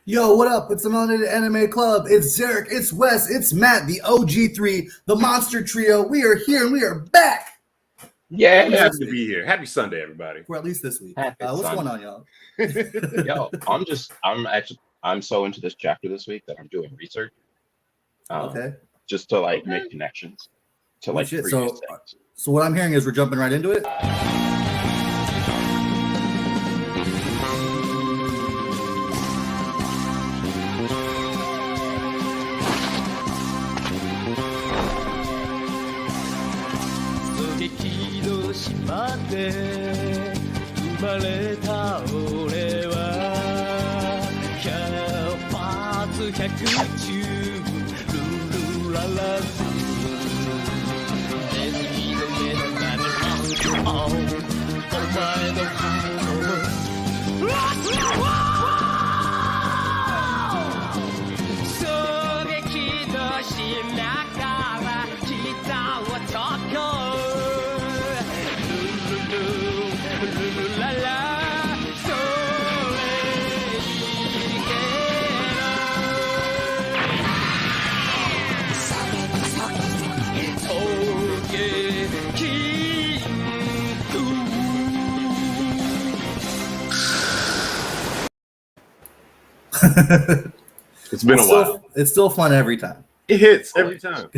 Yo, what up? It's another anime club. It's Zarek, it's Wes, it's Matt, the OG3, the Monster Trio. We are here and we are back. Yeah, happy to be here. Happy Sunday, everybody. For at least this week. Happy What's Sunday. going on, y'all? Yo, I'm so into this chapter this week that I'm doing research. Okay. Just to make connections to Oh, shit. previous things. So what I'm hearing is we're jumping right into it. It's been a while. It's still fun every time. It hits every time.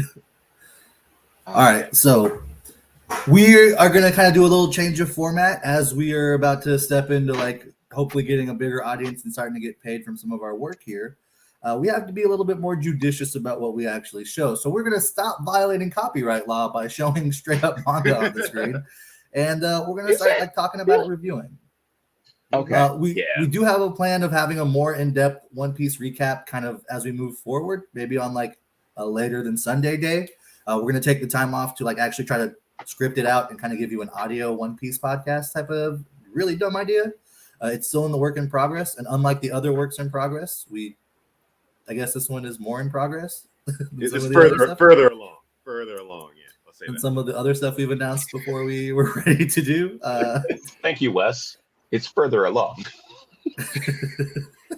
All right, so we are going to kind of do a little change of format as we are about to step into hopefully getting a bigger audience and starting to get paid from some of our work here. We have to be a little bit more judicious about what we actually show. So we're going to stop violating copyright law by showing straight up manga on the screen. And we're going to start talking about it, reviewing. Okay. We do have a plan of having a more in-depth One Piece recap kind of as we move forward, maybe on a later than Sunday day. We're going to take the time off to actually try to script it out and kind of give you an audio One Piece podcast type of really dumb idea. It's still in the work in progress. And unlike the other works in progress, I guess this one is more in progress. It's further along. Yeah, let's say and that. some of the other stuff we've announced before we were ready to do. Thank you, Wes. It's further along.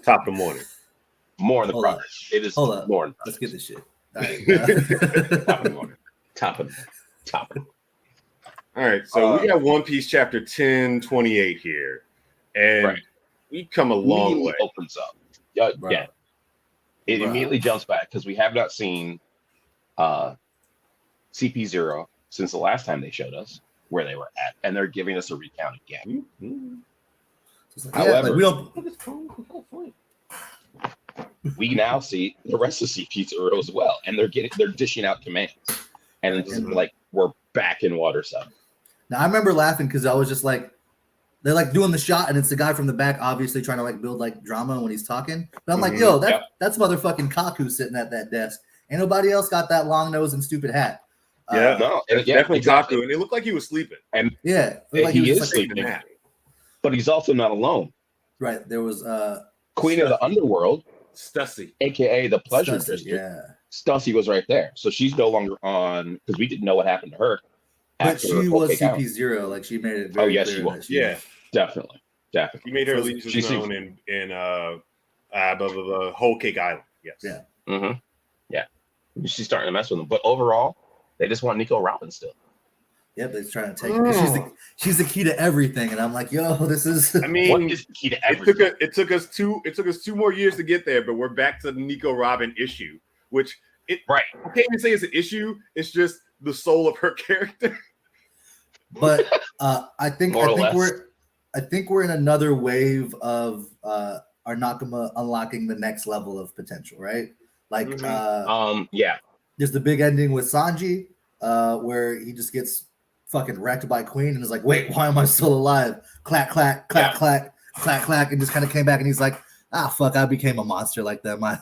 Top of the morning. More in the progress. It is Hold more in Let's progress. get this shit. All right, Top of the morning. Top of the All right, so we got One Piece chapter 1028 here. And we've come a long way. Opens up. Yeah. It immediately jumps back because we have not seen CP0 since the last time they showed us where they were at, and they're giving us a recount again. Mm-hmm. However, we don't. We now see the rest of CP0 as well, and they're dishing out commands, and it's we're back in Water 7. Now I remember laughing because I was just they're doing the shot, and it's the guy from the back, obviously trying to build drama when he's talking. But I'm yo, that's motherfucking Kaku sitting at that desk. Ain't nobody else got that long nose and stupid hat. No, it's definitely exactly. Kaku, and it looked like he was sleeping. And he is sleeping, but he's also not alone. Right, there was Queen of the Underworld, Stussy, aka the Pleasure District. Yeah, Stussy was right there, so she's no longer on because we didn't know what happened to her. But she was CP0, she made it very clear. She was. Yeah, definitely. He made her least known in the Whole Cake Island. Yes. Yeah. Mm-hmm. Yeah. She's starting to mess with them, but overall, they just want Nico Robin still. Yeah, they're trying to take. She's the key to everything, and I'm yo, this is. I mean, what is the key to everything? It took us 2 more years to get there, but we're back to the Nico Robin issue, which I can't even say it's an issue. It's just the soul of her character. But I think we're in another wave of our Nakama unlocking the next level of potential, right? There's the big ending with Sanji, where he just gets fucking wrecked by Queen and is wait, why am I still alive? Clack, clack, clack, clack, clack, clack, and just kind of came back and he's fuck, I became a monster like that. My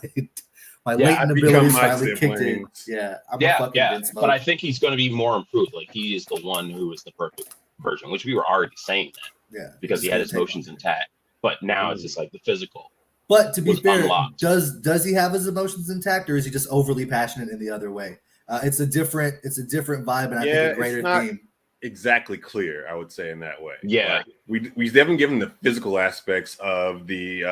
latent abilities finally kicked in. Yeah, I'm a fucking Vinsmoke. But I think he's going to be more improved. He is the one who is the perfect version, which we were already saying that. Yeah, because he had his emotions intact. But now it's just the physical. But to be fair, unlocked. does he have his emotions intact, or is he just overly passionate in the other way? It's a different vibe, and I think a greater theme. Exactly clear, I would say, in that way. Yeah, we haven't given the physical aspects of the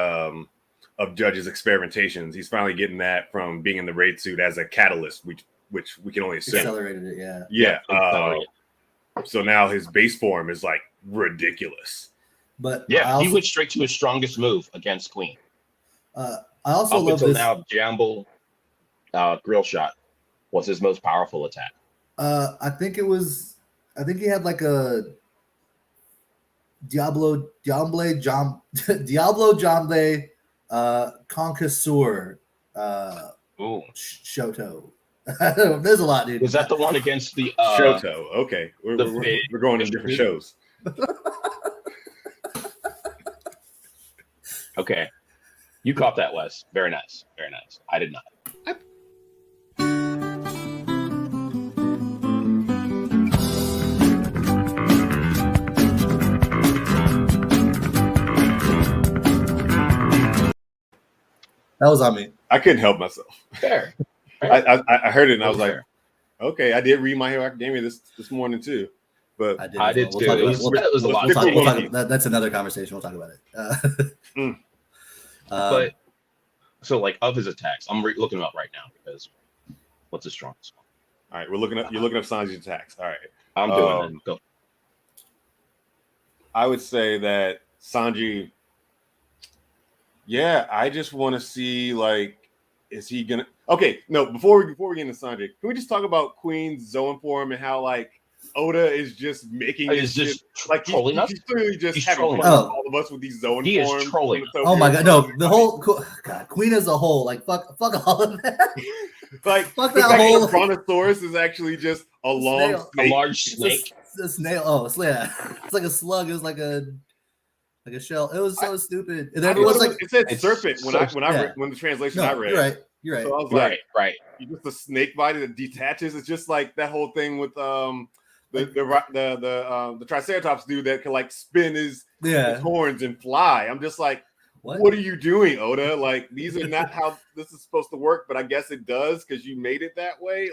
of Judge's experimentations. He's finally getting that from being in the raid suit as a catalyst, which we can only assume. Accelerated it, yeah. Yeah. So now his base form is like ridiculous. But yeah, he went straight to his strongest move against Queen. I also love until this. Now, Jamble Grill Shot was his most powerful attack. I think he had like a Diablo Jamble Conquisur Shoto. There's a lot, dude. Was that the one against the Shoto? Okay, we're going to different shows. Okay, you caught that, Wes. Very nice, very nice. I did not. That was on me. I couldn't help myself. Fair. I heard it and I was like, okay, I did read My Hero Academia this morning too. But I did too. It was a lot. That's another conversation. We'll talk about it. But so, like, of his attacks, I'm looking them up right now because what's his strongest one? All right, you're looking up Sanji's attacks. All right, I'm doing it. Go. I would say that Sanji. Yeah, I just want to see, like, is he gonna? Okay, no. Before we get into Sanji, can we just talk about Queen's Zoan form and how, like, Oda is just making like trolling us. He's clearly just having trolling fun with all of us with these Zoan forms. He is trolling. Oh my god, no! The whole Queen as a whole, like fuck all of that. Like, fuck that whole Brontosaurus is actually just a long snake. A large snake. It's a snail. Oh, yeah. It's like a slug. It was like a shell. It was so stupid. And everyone's like, it said serpent when the translation I read. You're right. So I was like, right. You just a snake body that detaches. It's just like that whole thing with the Triceratops dude that can, like, spin his horns and fly. I'm just like, what are you doing, Oda? Like, these are not how this is supposed to work, but I guess it does because you made it that way.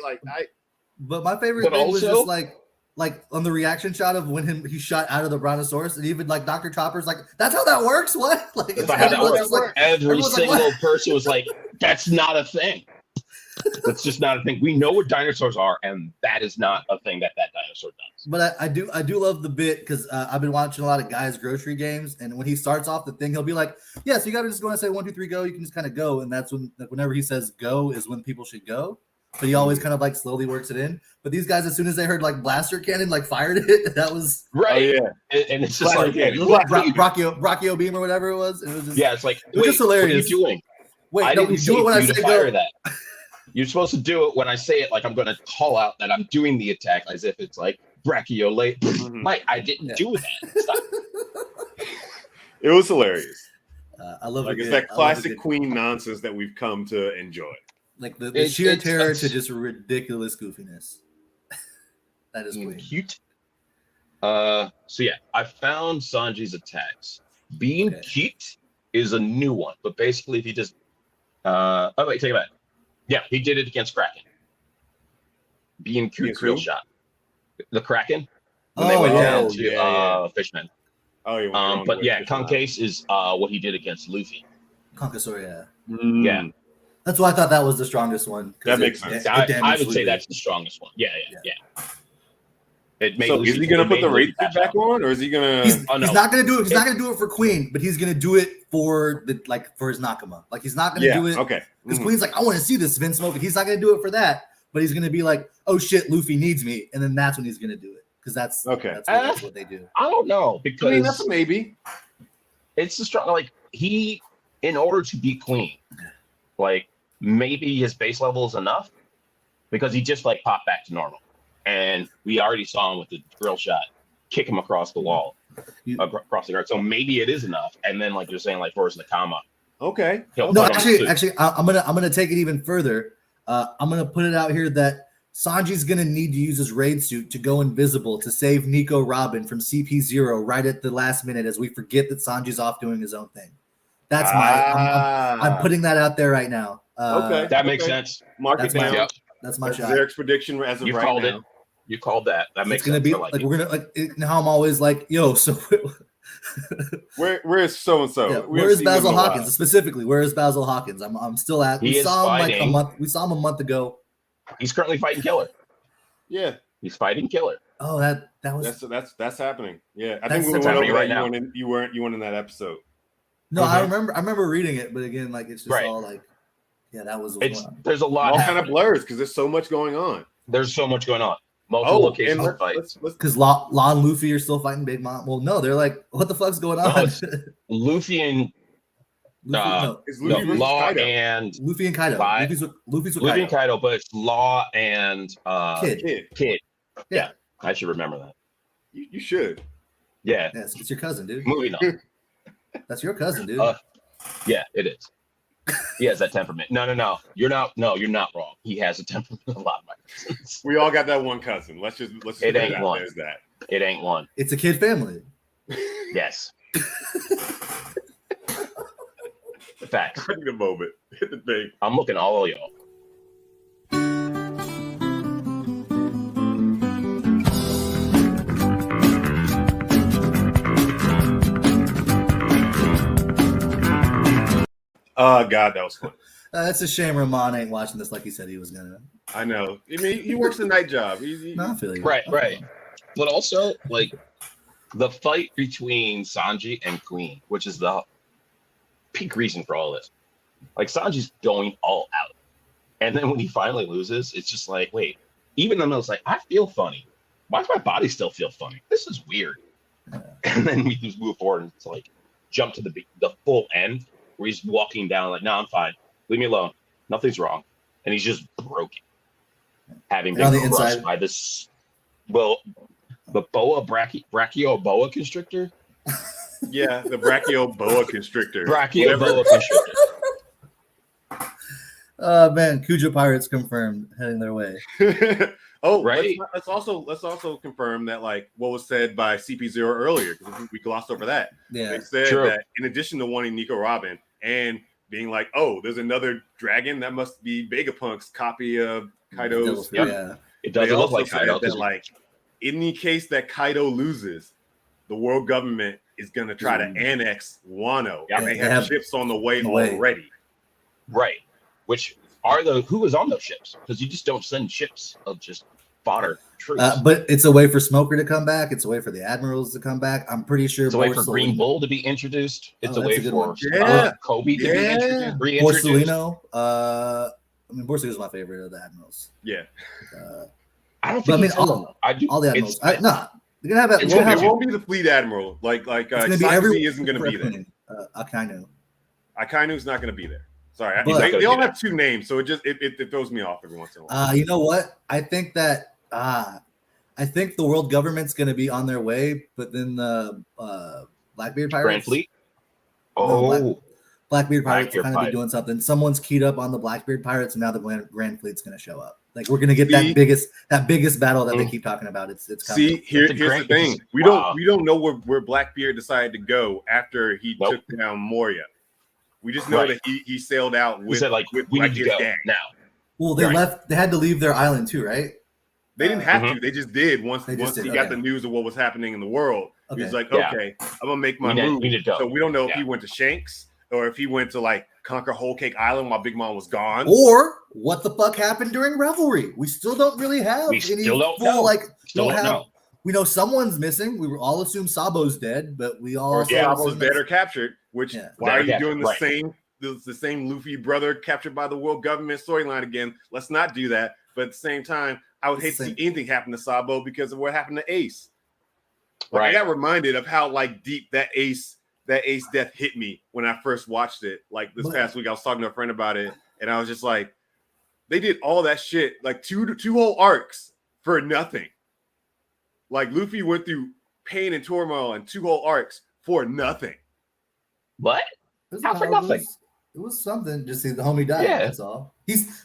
But my favorite thing was just like on the reaction shot of when he shot out of the Brontosaurus, and even like Dr. Chopper's like, that's how that works. What? Like, that's how that works. Every single person was like, that's not a thing. That's just not a thing. We know what dinosaurs are, and that is not a thing that dinosaur does. But I do love the bit because I've been watching a lot of guys' grocery games, and when he starts off the thing, he'll be like, "Yeah, so you got to just go and say 1, 2, 3, go." You can just kind of go, and that's whenever he says "go" is when people should go. But he always kind of like slowly works it in. But these guys, as soon as they heard like blaster cannon, like fired it. That was right. Oh, yeah, and it's just like brachio beam or whatever it was. It was just it's like, it was just hilarious. What are you doing? Wait, I didn't do it when I say go. That. You're supposed to do it when I say it, like I'm going to call out that I'm doing the attack as if it's like brachiolate. Mike, I didn't do that. Stop. It was hilarious. I love it's that classic Queen nonsense that we've come to enjoy. Like the sheer terror to just ridiculous goofiness. That is Queen. Cute. So yeah, I found Sanji's attacks. Being cute is a new one, but basically if you just take it back. Yeah, he did it against Kraken. Being cute, real shot. The Kraken. When they went down to Fishmen. Oh, yeah. But yeah, Concase is what he did against Luffy. Conquisur, yeah. Yeah. That's why I thought that was the strongest one. That makes sense. I would say that's the strongest one. Yeah. So is he going to put the raid back on, or is he going to? He's not going to do it. He's not going to do it for Queen, but he's going to do it for for his Nakama. Like, he's not going to do it. Okay. Because Queen's like, I want to see this Vinsmoke, and he's not going to do it for that. But he's going to be like, oh shit, Luffy needs me, and then that's when he's going to do it because that's what they do. I don't know because I mean, that's a maybe. It's the strong. Like, he, in order to be Queen, like, maybe his base level is enough because he just like popped back to normal. And we already saw him with the drill shot, kick him across the wall, across the guard. So maybe it is enough. And then, like you're saying, like for his Nakama. Okay. No, actually, I'm gonna take it even further. I'm gonna put it out here that Sanji's gonna need to use his raid suit to go invisible to save Nico Robin from CP0 right at the last minute as we forget that Sanji's off doing his own thing. That's I'm putting that out there right now. Okay, that makes sense. Mark it down. That's my shot. Derek's prediction as of you right called now. It. You called that. That makes it's gonna sense. be like we're gonna like how I'm always like, yo, so Where is so and so? Where is Basil Hawkins specifically? Where is Basil Hawkins? I'm still at. We saw him like a month. We saw him a month ago. He's currently fighting Killer. Yeah, he's fighting Killer. Oh, that was that's happening. Yeah, I think we went over right now. You weren't in that episode. No, I remember reading it, but again, like it's just all like, yeah, that was. There's a lot. All kind of blurs because there's so much going on. There's so much going on. Multiple locations of fights. Because Law and Luffy are still fighting Big Mom. Well, no, they're like, what the fuck's going on? Luffy and Law and Luffy and Kaido. Luffy's with Luffy and Kaido, but it's Law and Kid. Yeah, I should remember that. You should. Yeah. Yes, it's your cousin, dude. Moving on. That's your cousin, dude. Yeah, it is. He has that temperament. No. You're not wrong. He has a temperament. A lot of my cousins. We all got that one cousin. Let's just it ain't one. There's that. It ain't one. It's a kid family. Yes. Facts. I need a moment. Hit the thing. I'm looking all of y'all. Oh God, that was fun. It's a shame Ramon ain't watching this like he said he was gonna. I know. I mean, he works a night job. No, I feel you. Right. But also, like the fight between Sanji and Queen, which is the peak reason for all this. Like Sanji's going all out, and then when he finally loses, it's just like, wait. Even though it's like I feel funny, why does my body still feel funny? This is weird. And then we just move forward and it's like jump to the full end. Where he's walking down like, no, I'm fine. Leave me alone. Nothing's wrong. And he's just broken. Having been crushed by this, the brachio boa constrictor. Yeah, the brachio boa constrictor. Brachio boa constrictor. Man, Kuja Pirates confirmed heading their way. Right. Let's also confirm that like what was said by CP0 earlier because we glossed over that. Yeah, they said that in addition to wanting Nico Robin and being like, oh, there's another dragon that must be Vegapunk's copy of Kaido's. Yeah, it doesn't look like Kaido. That, like in the case that Kaido loses, the world government is going to try to annex Wano, and they have ships on the way already. Right. Which are who is on those ships? Because you just don't send ships of just fodder troops. But it's a way for Smoker to come back. It's a way for the admirals to come back. I'm pretty sure it's a way for Green Bull to be introduced. It's a way for Kobe to be reintroduced. Borsalino. I mean, Borsalino is my favorite of the admirals. Yeah. I don't think. I mean, all the admirals. They're gonna have that. It won't be the fleet admiral. Like Sakuzi isn't gonna be there. Akainu's not gonna be there. Sorry, they all have two names, so it throws me off every once in a while. You know what? I think the world government's going to be on their way, but then the Blackbeard Pirates, Grand Fleet. Blackbeard Pirates are kind of be doing something. Someone's keyed up on the Blackbeard Pirates, and now the Grand Fleet's going to show up. Like we're going to get that biggest battle that they keep talking about. It's coming. See, here's the thing: we don't know where Blackbeard decided to go after he took down Moria. We just know that he sailed out with we need to go gang now. Well, they left. They had to leave their island too, right? They didn't have to. They just did once he got the news of what was happening in the world. He was like, okay, I'm gonna make my move. So we don't know if he went to Shanks or if he went to like conquer Whole Cake Island while Big Mom was gone, or what the fuck happened during Revelry. We still don't really have. We still don't know. We know someone's missing. We all assume Sabo's dead, but we all Sabo's dead or captured. Which why are you doing the same Luffy brother captured by the world government storyline again? Let's not do that. But at the same time, I would hate to see anything happen to Sabo because of what happened to Ace. Like, I got reminded of how like deep that Ace death hit me when I first watched it. Like this past week, I was talking to a friend about it, and I was just like, they did all that shit, like two whole arcs for nothing. Like Luffy went through pain and turmoil and 2 whole arcs for nothing. What? How for nothing? It was something. Just the homie died. Yeah. That's all.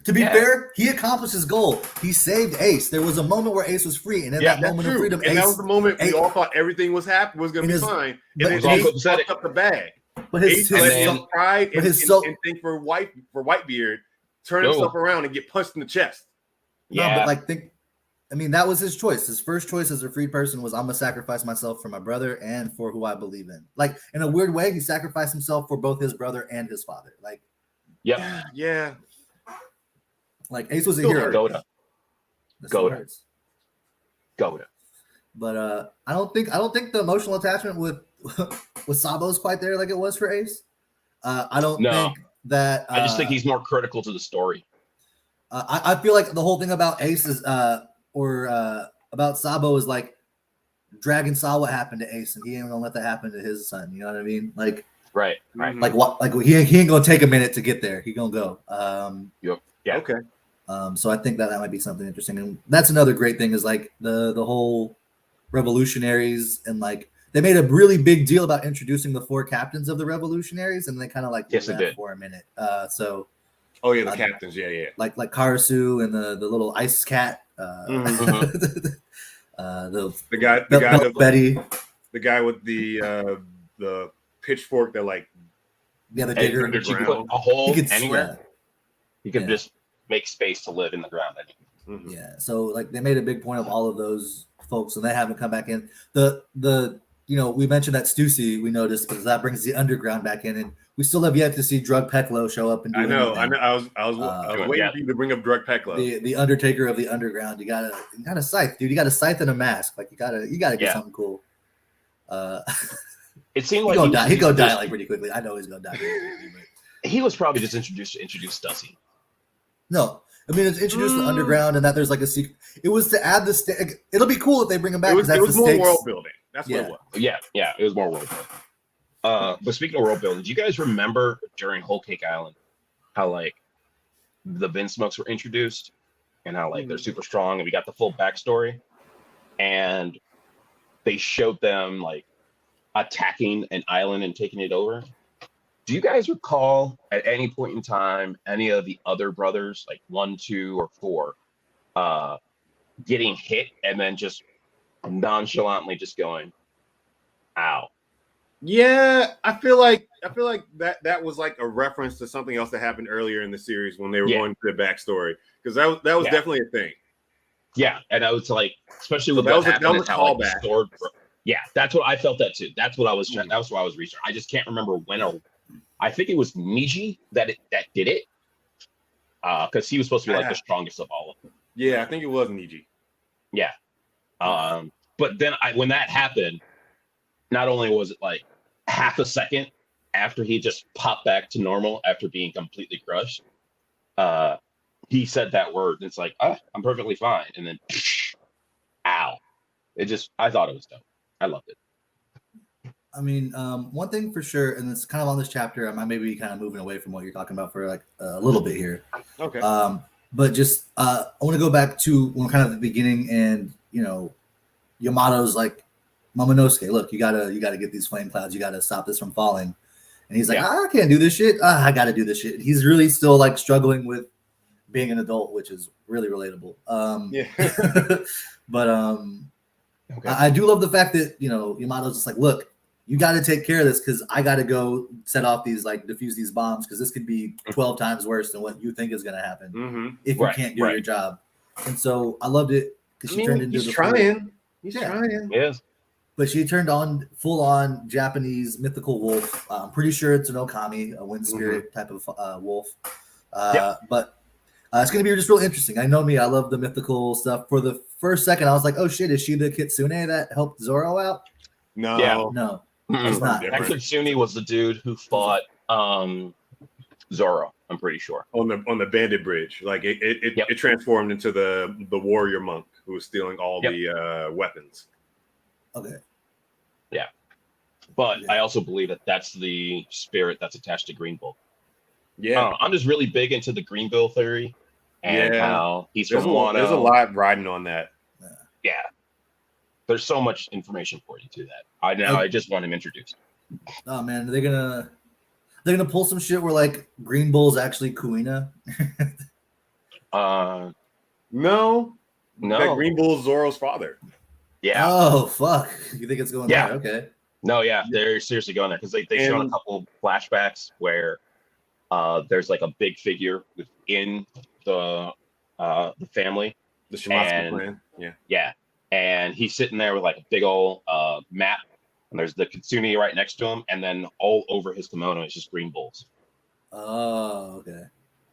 To be fair, he accomplished his goal. He saved Ace. There was a moment where Ace was free, and in that moment of freedom, that was the moment we all thought everything was going to be fine. And then Ace fucked up the bag. But Ace let some pride and think for Whitebeard, turn himself around and get punched in the chest. Yeah, no, but like think I mean, that was his choice. His first choice as a free person was, I'm gonna sacrifice myself for my brother and for who I believe in. Like, in a weird way, he sacrificed himself for both his brother and his father. Like, yeah. Like, Ace was a hero. Goda. But I don't think the emotional attachment with Sabo is quite there like it was for Ace. I don't think that. I just think he's more critical to the story. I feel like the whole thing about Ace is, about Sabo is like, Dragon saw what happened to Ace, and he ain't gonna let that happen to his son. You know what I mean? Like, right. Like what? Like he ain't gonna take a minute to get there. He gonna go. Yep. Yeah. Okay. So I think that might be something interesting, and that's another great thing is like the whole revolutionaries, and like they made a really big deal about introducing the 4 captains of the revolutionaries, and they kind of like did that for a minute. So. Oh yeah, the captains. Yeah. Like Karasu and the little ice cat. The guy Betty. The guy with the pitchfork that like. Yeah, the digger. Did you put a hole anywhere? You could just make space to live in the ground. Yeah, so like they made a big point of all of those folks, and they haven't come back in. The we mentioned that Stussy, we noticed, because that brings the underground back in, and we still have yet to see Drug Peklo show up and do anything. I was waiting for you to bring up Drug Peklo. The Undertaker of the underground. You got a scythe, dude. You got a scythe and a mask. Like you gotta get something cool. It seemed like he's gonna die like pretty quickly. I know he's gonna die pretty quickly, but he was probably just introduced to introduce Stussy. No, I mean it's introduced the underground, and that there's like a secret. It was to add the it'll be cool if they bring him back. It was more world building. That's what it was. Yeah, it was more world building. But speaking of world building, do you guys remember during Whole Cake Island how like the Vinsmokes were introduced and how like they're super strong, and we got the full backstory, and they showed them like attacking an island and taking it over? Do you guys recall at any point in time any of the other brothers, like 1, 2, or 4, getting hit and then just nonchalantly just going, "Ow"? Yeah, I feel like that was like a reference to something else that happened earlier in the series when they were going through the backstory, because that was definitely a thing. Yeah, and I was like, especially with that was a callback. Yeah, that's what I felt that too. That's what I was. That was what I was researching. I just can't remember when. I think it was Niji that did it, because he was supposed to be like the strongest of all of them. Yeah, I think it was Niji. Yeah, but then when that happened, not only was it like half a second after he just popped back to normal after being completely crushed, he said that word, and it's like, I'm perfectly fine, and then, ow! I thought it was dope. I loved it. I mean, one thing for sure, and it's kind of on this chapter, I might be kind of moving away from what you're talking about for like a little bit here. Okay. But just I want to go back to when kind of the beginning, and Yamato's like, Momonosuke, look, you gotta get these flame clouds, you gotta stop this from falling. And he's like, I can't do this shit. I gotta do this shit. He's really still like struggling with being an adult, which is really relatable. But okay. I do love the fact that Yamato's just like, look, you got to take care of this, because I got to go set off these, like, diffuse these bombs, because this could be 12 times worse than what you think is going to happen if you can't do your job. And so I loved it, because she turned into He's trying. Yes. But she turned on full-on Japanese mythical wolf. I'm pretty sure it's an Okami, a wind spirit type of wolf. But it's going to be just real interesting. I know me. I love the mythical stuff. For the first second, I was like, oh, shit, is she the Kitsune that helped Zoro out? No. Yeah. No. It's not. That Kitsune was the dude who fought Zoro, I'm pretty sure. On the bandit bridge. Like it transformed into the warrior monk who was stealing all the weapons. Okay. Yeah. But I also believe that that's the spirit that's attached to Green Bull. Yeah. I'm just really big into the Green Bull theory and how he's from Wano. There's a lot riding on that. Yeah. There's so much information for you to that. I just want him introduced. Oh man, they're gonna pull some shit where like Green Bull's actually Kuina. No. That Green Bull's Zoro's father. Yeah. Oh fuck. You think it's going there? Okay. No, yeah, they're seriously going there, because they shown a couple flashbacks where there's like a big figure within the family The Shimotsky plan. Yeah. Yeah. And he's sitting there with like a big old map, and there's the Kitsune right next to him, and then all over his kimono is just green bulls. Oh, okay.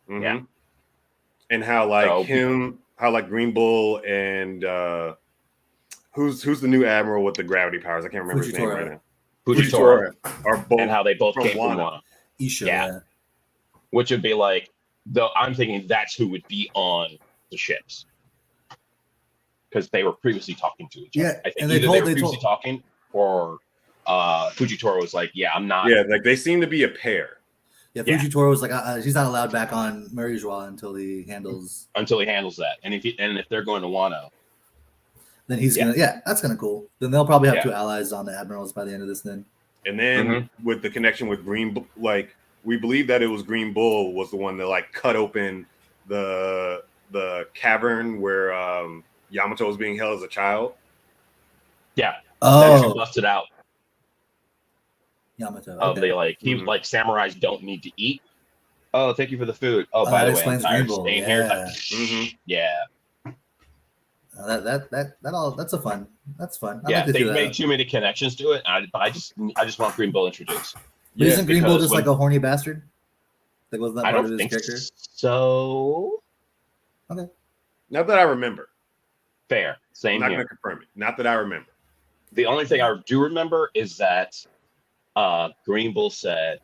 Mm-hmm. Yeah. And how like Green Bull and who's the new admiral with the gravity powers? I can't remember his name right now. Fujitora are both, and how they both came from Wano. Isha, yeah. Which would be like, though I'm thinking that's who would be on the ships. Because they were previously talking to each other. Yeah, I think either they were previously talking, or Fujitora was like, "Yeah, I'm not." Yeah, like they seem to be a pair. Yeah, Fujitora was like, he's not allowed back on Marijua until he handles that. And if they're going to Wano, then he's gonna. Yeah, that's kind of cool. Then they'll probably have 2 allies on the admirals by the end of this. Then, and then with the connection with Green, like we believe that it was Green Bull was the one that like cut open the cavern where Yamato was being held as a child. Yeah. Oh, busted out. Yamato. Okay. They like he like samurais don't need to eat. Oh, thank you for the food. Oh, by the way, I'm tired of staying here. Yeah. That's fun. That's fun. Yeah, they made too many connections to it. I just want Green Bull introduced. But isn't Green Bull just like a horny bastard? Like, wasn't that part of his character? So. Okay. Not that I remember. Fair. Same. I'm not going to confirm it. Not that I remember. The only thing I do remember is that Green Bull said,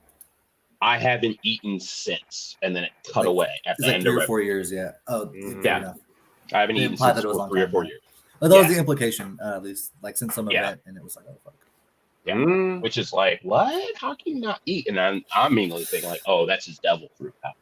"I haven't eaten since," and then it cut away at the end of 3 or 4 years. Yeah. Oh, yeah. I haven't eaten since 3 or 4 years. Well, that was the implication, at least, like since some event, and it was like, oh fuck. Yeah. Which is like, what? How can you not eat? And I'm immediately thinking like, oh, that's his devil fruit power.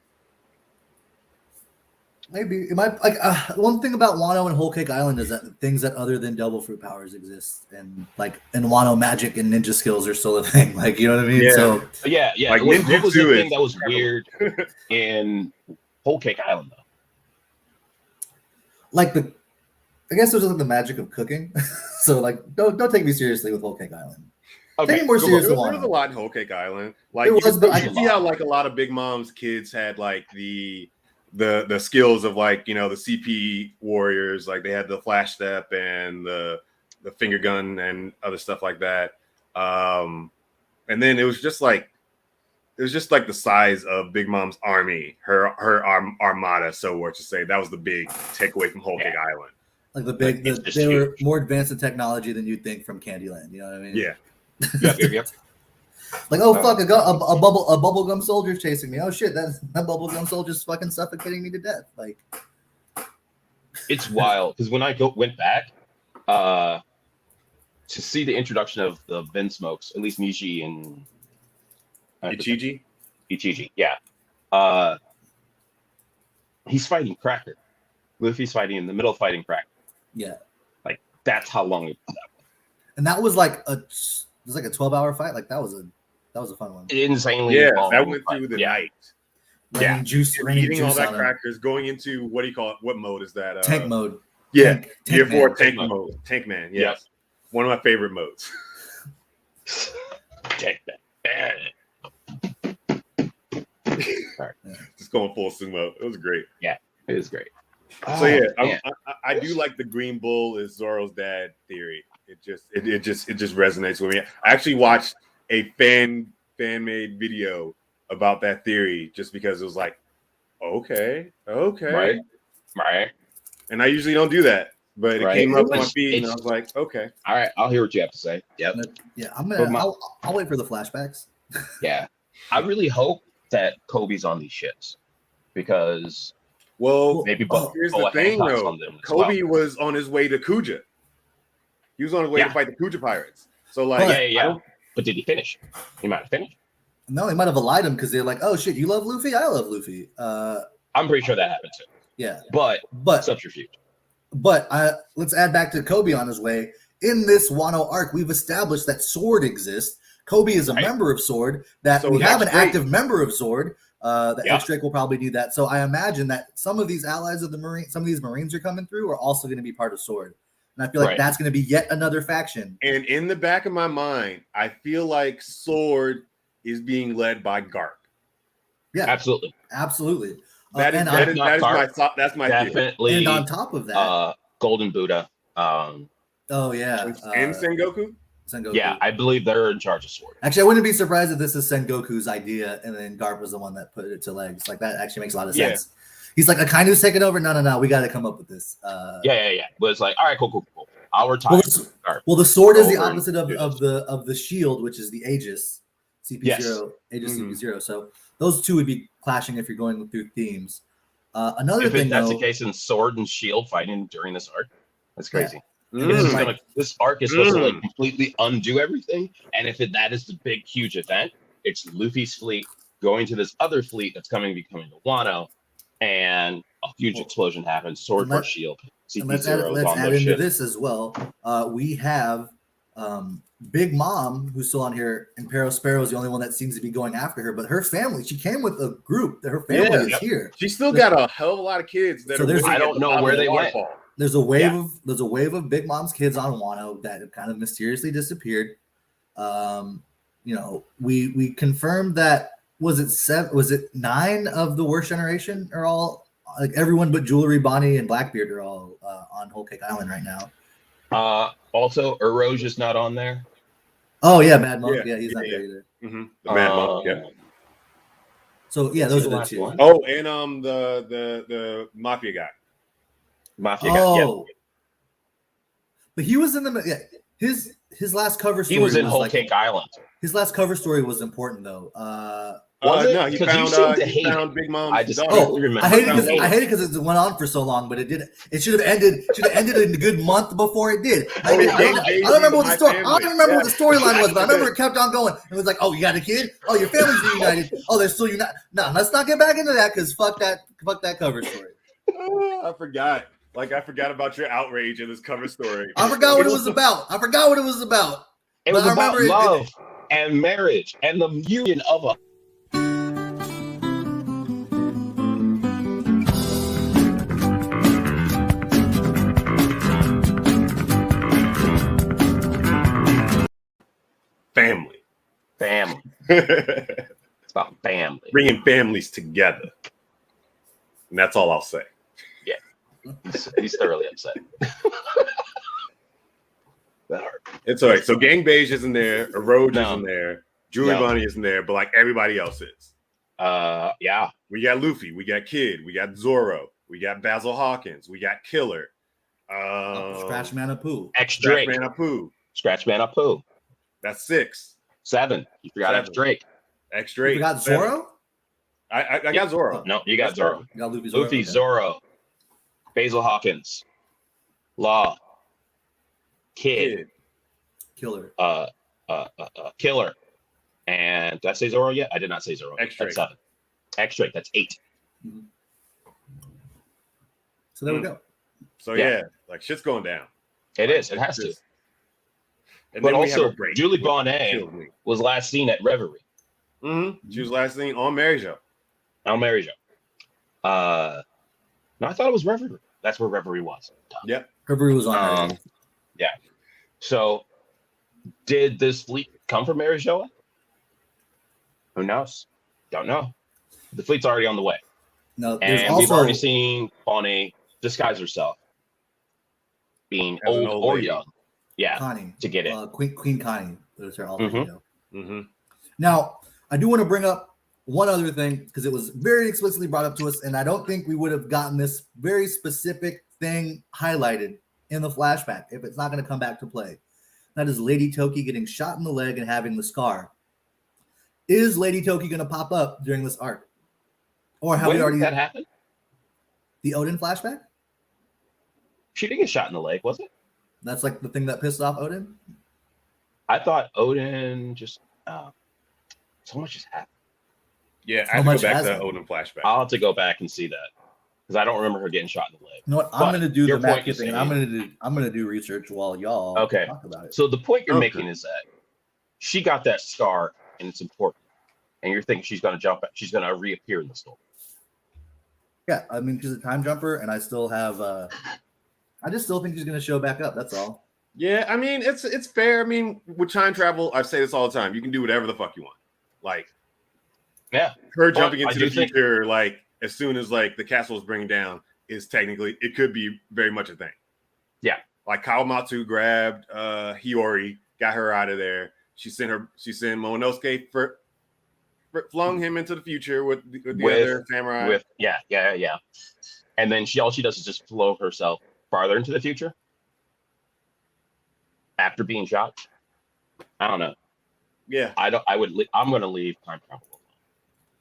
Maybe it might. Like one thing about Wano and Whole Cake Island is that things that other than devil fruit powers exist, and like in Wano, magic and ninja skills are still a thing. Like, you know what I mean? Yeah. So yeah. Like what was the thing that was incredible. weird in Whole Cake Island though? Like I guess there's like the magic of cooking. So like, don't take me seriously with Whole Cake Island. Okay. Take me more seriously. There was a lot in Whole Cake Island. Like but I can see how like a lot of Big Mom's kids had like the skills of like, you know, the CP warriors, like they had the flash step and the finger gun and other stuff like that. And then it was just like the size of Big Mom's army, her armada, so what to say. That was the big takeaway from Whole Cake Island. Like they were more advanced in technology than you'd think from Candyland. You know what I mean? Yeah. Yep. Like, oh fuck, a bubblegum soldier's chasing me. Oh shit, that bubblegum soldier's fucking suffocating me to death. Like, it's wild because when I went back to see the introduction of the Vinsmokes, at least Nishi and Ichiji, yeah. He's fighting Cracker. Luffy's fighting in the middle of fighting Cracker. Yeah, like that's how long it was. And that was like a 12-hour fight. Like that was a fun one. Insanely long. That went through the night. Raining juice, eating all that crackers, going into what do you call it? What mode is that? Tank mode. Yeah, Year 4 tank mode. Tank man. Yes, yep. One of my favorite modes. Tank man. Just going full sumo. It was great. Yeah, it was great. So yeah, I do like the Green Bull is Zoro's dad theory. It just resonates with me. I actually watched a fan made video about that theory just because it was like, okay, right. And I usually don't do that, but it came up on my feed, and I was like, okay, all right, I'll hear what you have to say. Yep. Yeah, I'll wait for the flashbacks. Yeah, I really hope that Kobe's on these ships because maybe here's the thing though. Kobe was on his way to Kuja. He was on his way to fight the Kuja pirates. So like, but did he finish? He might have finished. No, they might have allied him because they're like, oh shit, you love Luffy? I love Luffy. I'm pretty sure that happened too. Yeah. But subterfuge. But let's add back to Kobe on his way. In this Wano arc, we've established that Sword exists. Kobe is a member of Sword. That we have an active member of Sword. The X-Drake will probably do that. So I imagine that some of these allies of the Marine, some of these Marines are coming through, are also going to be part of Sword. And I feel like that's going to be yet another faction. And in the back of my mind, I feel like Sword is being led by Garp. Yeah, absolutely. That's my definitely. And on top of that, Golden Buddha. And Sengoku. Yeah, I believe they're in charge of sword. Actually, I wouldn't be surprised if this is Sengoku's idea, and then Garp was the one that put it to legs. Like that actually makes a lot of sense. He's like, Akainu's taking over. No, we got to come up with this. Yeah. But it's like, all right, cool. I'll retire. Well, the sword is the opposite of the shield, which is the Aegis CP0, Aegis CP0. So those two would be clashing if you're going through themes. Another thing, that's the case in sword and shield fighting during this arc. That's crazy. Yeah. This arc is supposed to like completely undo everything, and if that is the big huge event, it's Luffy's fleet going to this other fleet that's becoming to Wano, and a huge explosion happens. Sword or shield. Let's add into this as well. We have Big Mom, who's still on here, and Pero Sparrow is the only one that seems to be going after her. But her family, she came with a group. That her family is here. She's still got a hell of a lot of kids. I don't know where they went. There's a wave of Big Mom's kids on Wano that have kind of mysteriously disappeared. We confirmed that was it 9 of the worst generation are all like everyone but Jewelry, Bonnie, and Blackbeard are all on Whole Cake Island right now. Also, Eroge is not on there. Oh yeah, Mad Monk. Yeah, he's not there either. Mm-hmm. The Mad Monk. Yeah. So yeah, those are the two. Oh, and the Mafia guy. But he was in his last cover story. He was in Whole Cake Island. His last cover story was important though. No, he found Big Mom's daughter. I hate it because it went on for so long, but it did. It should have ended in a good month before it did. I don't remember what the story. I don't remember what the storyline was, but I remember it kept on going. It was like, oh, you got a kid? Oh, your family's reunited. Oh, they're still united. No, let's not get back into that because fuck that cover story. I forgot. I forgot about your outrage in this cover story. I forgot what it was about. It was about love and marriage and the union of a. Family. It's about family. Bringing families together. And that's all I'll say. Yeah. He's thoroughly upset. That hurt. It's all right. So Gang Beige isn't there. Eroge isn't there. Julie Bonnie isn't there. But like everybody else is. Yeah. We got Luffy. We got Kid. We got Zoro. We got Basil Hawkins. We got Killer. Scratch Man of Pooh. Scratch Man of Pooh. That's 6. 7. You forgot X Drake. You got Zoro? I got Zoro. No, you got Zoro. You got Luffy, Zoro. Basil Hawkins. Law. Kid. Killer. Killer. And did I say Zoro yet? I did not say Zoro. X Drake. That's 7. X Drake. That's 8. Mm-hmm. So there we go. So yeah, like shit's going down. It is. It has to. And but also, Julie Bonnet was last seen at Reverie. Mm-hmm. She was last seen on Mary Jo. No, I thought it was Reverie. That's where Reverie was. Yep. Reverie was on. Yeah. So, did this fleet come from Mary Jo? Who knows? Don't know. The fleet's already on the way. No, and we've already seen Bonnie disguise herself, being old or lady. Young. Yeah, Connie, to get it. Queen Connie. That's her alter ego. Mm-hmm. Now, I do want to bring up one other thing because it was very explicitly brought up to us, and I don't think we would have gotten this very specific thing highlighted in the flashback if it's not going to come back to play. That is Lady Toki getting shot in the leg and having the scar. Is Lady Toki going to pop up during this arc? Or have we already... Did that happen? The Odin flashback? She didn't get shot in the leg, was it? That's like the thing that pissed off Odin? I thought Odin just... so much just happened. Yeah, I have to go back to that Odin flashback. I'll have to go back and see that. Because I don't remember her getting shot in the leg. You know what? I'm going to do the map thing. I'm going to do research while y'all talk about it. So the point you're making is that she got that scar and it's important. And you're thinking she's going to she's going to reappear in the story. Yeah, I mean, she's a time jumper, and I still have... I just still think she's going to show back up. That's all. Yeah, I mean, it's fair. I mean, with time travel, I say this all the time. You can do whatever the fuck you want. Like, yeah, her jumping into the future, like, as soon as like the castle is bringing down is technically it could be very much a thing. Yeah, like Kawamatsu grabbed Hiyori, got her out of there. She sent Momonosuke flung him into the future with the other samurai. Yeah. And then all she does is just flow herself farther into the future after being shot. I don't know. Yeah, I'm going to leave time travel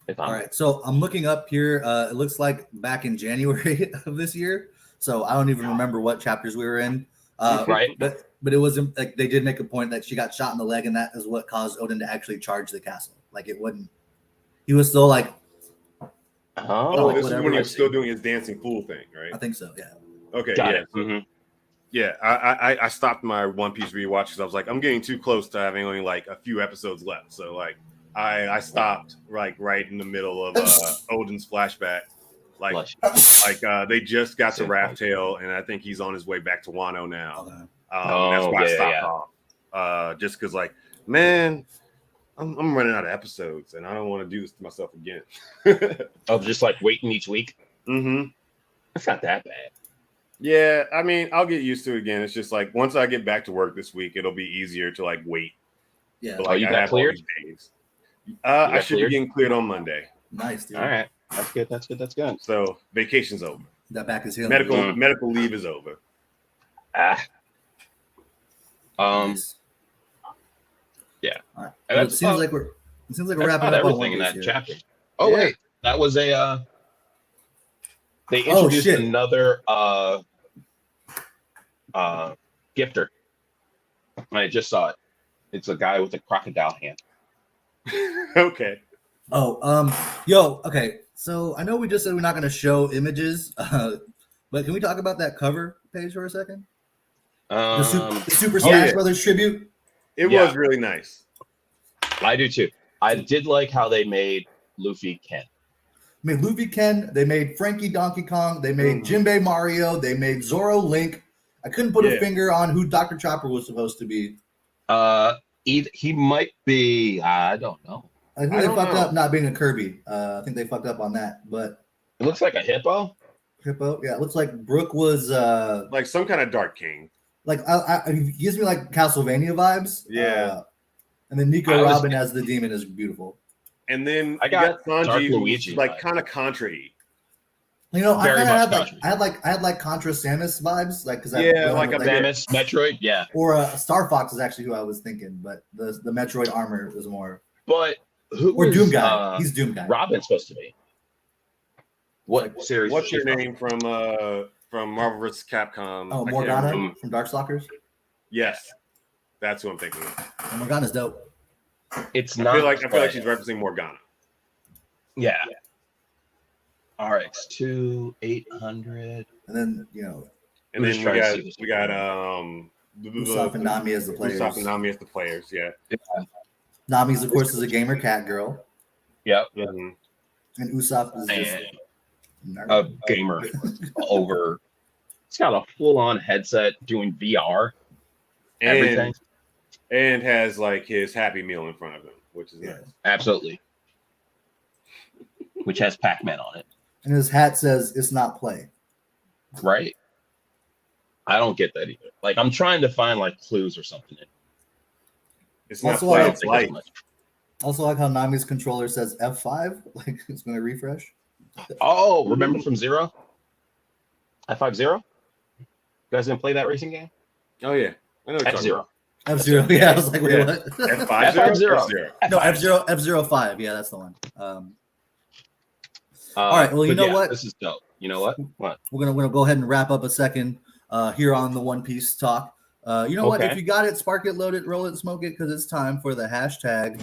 alone. All right, so I'm looking up here. It looks like back in January of this year. So I don't even remember what chapters we were in. Right. But it wasn't like they did make a point that she got shot in the leg, and that is what caused Odin to actually charge the castle. Like it wouldn't. He was still like. Oh, this is when he was still doing his dancing fool thing, right? I think so. Yeah. Okay. Got yeah. it. Mm-hmm. Yeah. I stopped my One Piece rewatch because I was like, I'm getting too close to having only like a few episodes left. So like, I stopped like right in the middle of Odin's flashback. They just got to Raftail, and I think he's on his way back to Wano now. Okay. That's why I stopped off. Just because, like, man, I'm running out of episodes, and I don't want to do this to myself again. Just like waiting each week. Mm-hmm. It's not that bad. Yeah, I mean, I'll get used to it again. It's just like once I get back to work this week, it'll be easier to like wait. Yeah. But, like, you got cleared? I should be getting cleared on Monday. Nice, dude. All right. That's good. So vacation's over. That back is healing. Medical leave is over. Nice. Yeah. All right. Well, it seems like we're wrapping up everything in that chapter. Oh wait, that was a. They introduced another gifter. I just saw it. It's a guy with a crocodile hand. Okay. Okay. So I know we just said we're not going to show images, but can we talk about that cover page for a second? The Super Smash Brothers tribute. It was really nice. I do too. I did like how they made Luffy Ken. They made Frankie Donkey Kong. They made Jinbei Mario. They made Zoro Link. I couldn't put a finger on who Dr. Chopper was supposed to be. He might be. I don't know. I think they fucked up not being a Kirby. I think they fucked up on that. But it looks like a hippo. Yeah. It looks like Brooke was like some kind of Dark King. Like it gives me like Castlevania vibes. Yeah. And then Nico Robin as the demon is beautiful. And then I got Sanji, Luigi, like kind of Contra-y. You know, I had like Contra Samus vibes, like because like a Samus Metroid, or Star Fox is actually who I was thinking, but the Metroid armor was more. But who or Doom Guy? He's Doom Guy. Robin's supposed to be. What series? What's your name from Marvel vs. Capcom? Oh, Morgana from Darkstalkers. Yes, that's who I'm thinking of. Morgana's dope. It's not. I feel like she's referencing Morgana. Yeah. RX2 800, and then and then we got Usopp and Nami as the players. Yeah. Nami's of course is a gamer cat girl. Yep. Mm-hmm. And Usopp is just a gamer over. It's got a full-on headset doing VR. Everything. And has like his Happy Meal in front of him, which is nice. Absolutely. Which has Pac-Man on it. And his hat says it's not play. Right. I don't get that either. Like I'm trying to find like clues or something. It's not play, it's light. Also like how Nami's controller says F5, like it's gonna refresh. Oh, remember from Zero? F50? You guys didn't play that racing game? Oh yeah. I know F-Zero. F-Zero, yeah. I was like, wait, what? F50? No, F05. Yeah, that's the one. All right. Well, you know what? This is dope. You know what? What? We're gonna go ahead and wrap up a second here on the One Piece talk. You know what? If you got it, spark it, load it, roll it, smoke it, because it's time for the hashtag.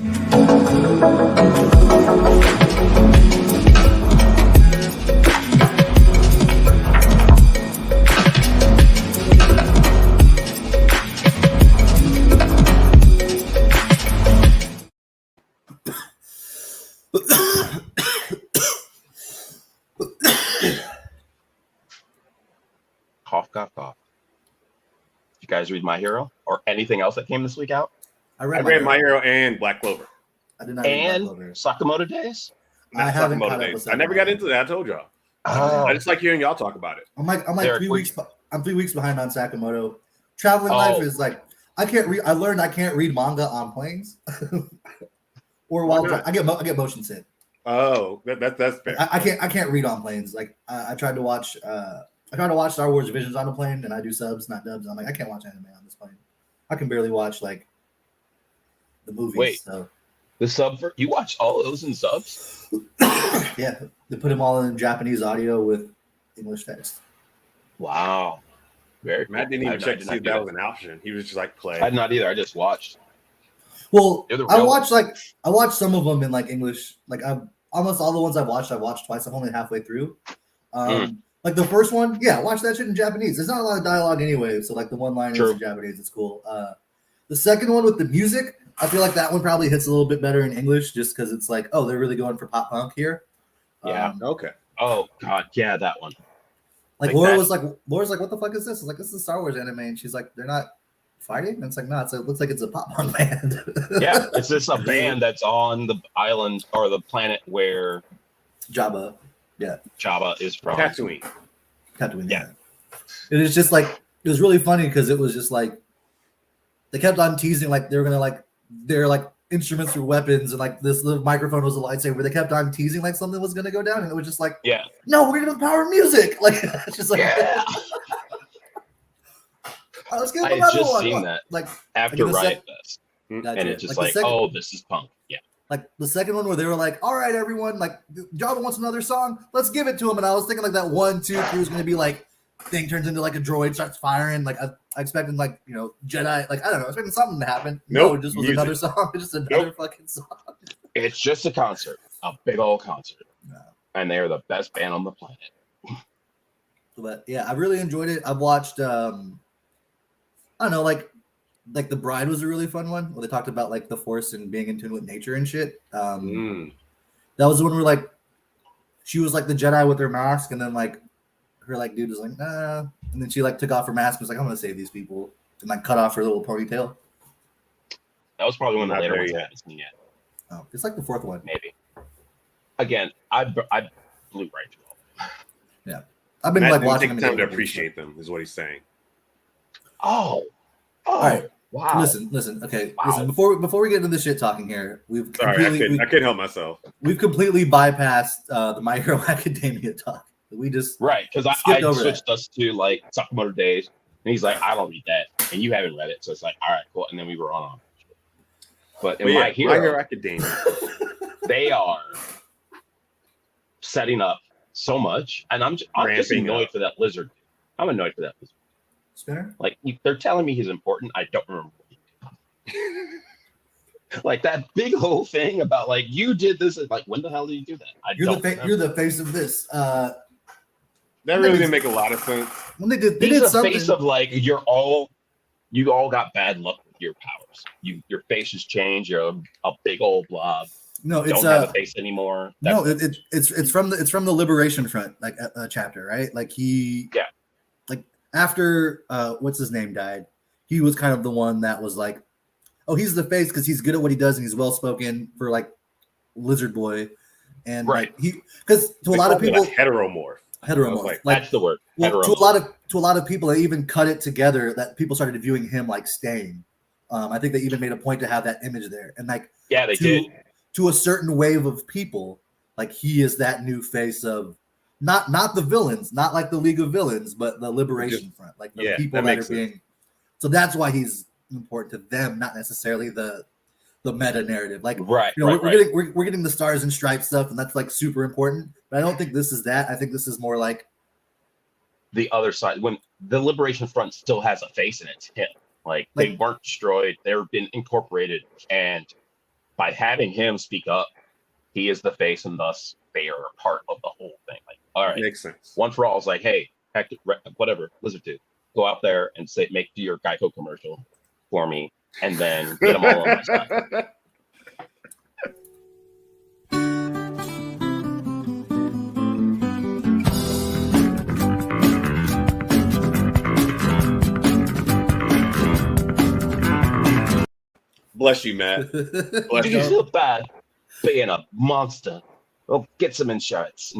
Cough. You guys read My Hero or anything else that came this week out? I read My Hero and Black Clover. I did not read Black Clover. Sakamoto Days? I haven't caught up with I never got into that. I told y'all. I just like hearing y'all talk about it. I'm like 3 weeks. I'm 3 weeks behind on Sakamoto. Traveling life is like I can't read. I learned I can't read manga on planes, or while I get motion sick. Oh, that's fair. I can't read on planes. Like I tried to watch Star Wars Visions on the plane, and I do subs, not dubs. I'm like I can't watch anime on this plane. I can barely watch like the movies. Wait, so. The sub you watch all of those in subs? Yeah, they put them all in Japanese audio with English text. Wow. Very Matt didn't even check to see if that was an option. He was just like play. I did not either. I just watched. Well, I watched some of them in like English. Like almost all the ones I've watched twice. I'm only halfway through. Like the first one, yeah, watch that shit in Japanese. There's not a lot of dialogue anyway, so like the one line is in Japanese. It's cool. The second one with the music, I feel like that one probably hits a little bit better in English, just because it's like, oh, they're really going for pop punk here. Yeah. Okay. Oh God, yeah, that one. Like Laura's like, what the fuck is this? It's like, this is a Star Wars anime, and she's like, they're not fighting. And it's like, no, it looks like it's a pop punk band. Yeah, it's just a band that's on the island or the planet where Jabba is from. Tatooine. Yeah. It is just like it was really funny because it was just like they kept on teasing like they were gonna like they're like instruments or weapons, and like the microphone was a lightsaber. They kept on teasing like something was gonna go down, and it was just like, no, we're gonna power music. Like it's just like, let's get I another just one. seen that like after Riot Fest, and it's just like oh, this is punk. Yeah. Like the second one where they were like, all right, everyone, like Jabba wants another song, let's give it to him. And I was thinking like that 1, 2, 3 was gonna be like thing turns into like a droid starts firing. Like I expected like, you know, Jedi, like I don't know, I was expecting something to happen. No, it just was another song, just another fucking song. It's just a concert, a big old concert. No. And they're the best band on the planet. But yeah, I really enjoyed it. I've watched I don't know, like The Bride was a really fun one where they talked about like the Force and being in tune with nature and shit. That was the one where like she was like the Jedi with her mask, and then like her like dude was like nah, and then she like took off her mask and was like, I'm gonna save these people, and like cut off her little ponytail. That was probably one of the later ones I haven't seen yet. Oh, it's like the fourth one, maybe. Again, I blew right through all. Yeah, I've been like watching them. Take time to appreciate them, is what he's saying. Oh, all right. Wow. Listen. Okay, listen. Before we get into this shit talking here, I couldn't help myself. We've completely bypassed the My Hero Academia talk. We just because I switched us to like Sakamoto Days, and he's like, I don't read that, and you haven't read it, so it's like, all right, cool, and then we were on. But in My Hero Academia, they are setting up so much, and I'm just annoyed for that lizard. I'm annoyed for that lizard. Spinner? Like they're telling me he's important. I don't remember. Like that big whole thing about like you did this. Like when the hell did you do that? You're the face of this. That really didn't make a lot of sense. When they did the something. Face of like you all got bad luck with your powers. Your face has changed. You're a big old blob. No, it's don't have a face anymore. It's from the Liberation Front like chapter, right? Like after what's his name died, he was kind of the one that was like, oh, he's the face because he's good at what he does and he's well spoken for like Lizard Boy, and right. Like, he because to a lot of people heteromorph. Like, that's the word. Well, to a lot of people, they even cut it together that people started viewing him like Stain. I think they even made a point to have that image there, and like they did to a certain wave of people, like he is that new face of. Not the villains, not like the League of Villains, but the Liberation Front, like the people that are being. So that's why he's important to them, not necessarily the meta narrative. Like, we're getting the Stars and Stripes stuff, and that's like super important. But I don't think this is that. I think this is more like the other side. When the Liberation Front still has a face, and it's him. Like they weren't destroyed; they've been incorporated, and by having him speak up, he is the face, and thus they are a part of the whole thing. Like, all right, makes sense. One for all is like, hey, whatever, Lizard Dude, go out there and make your Geico commercial for me, and then get them all on my side. Bless you, Matt. Do you feel bad being a monster? Well, get some insurance.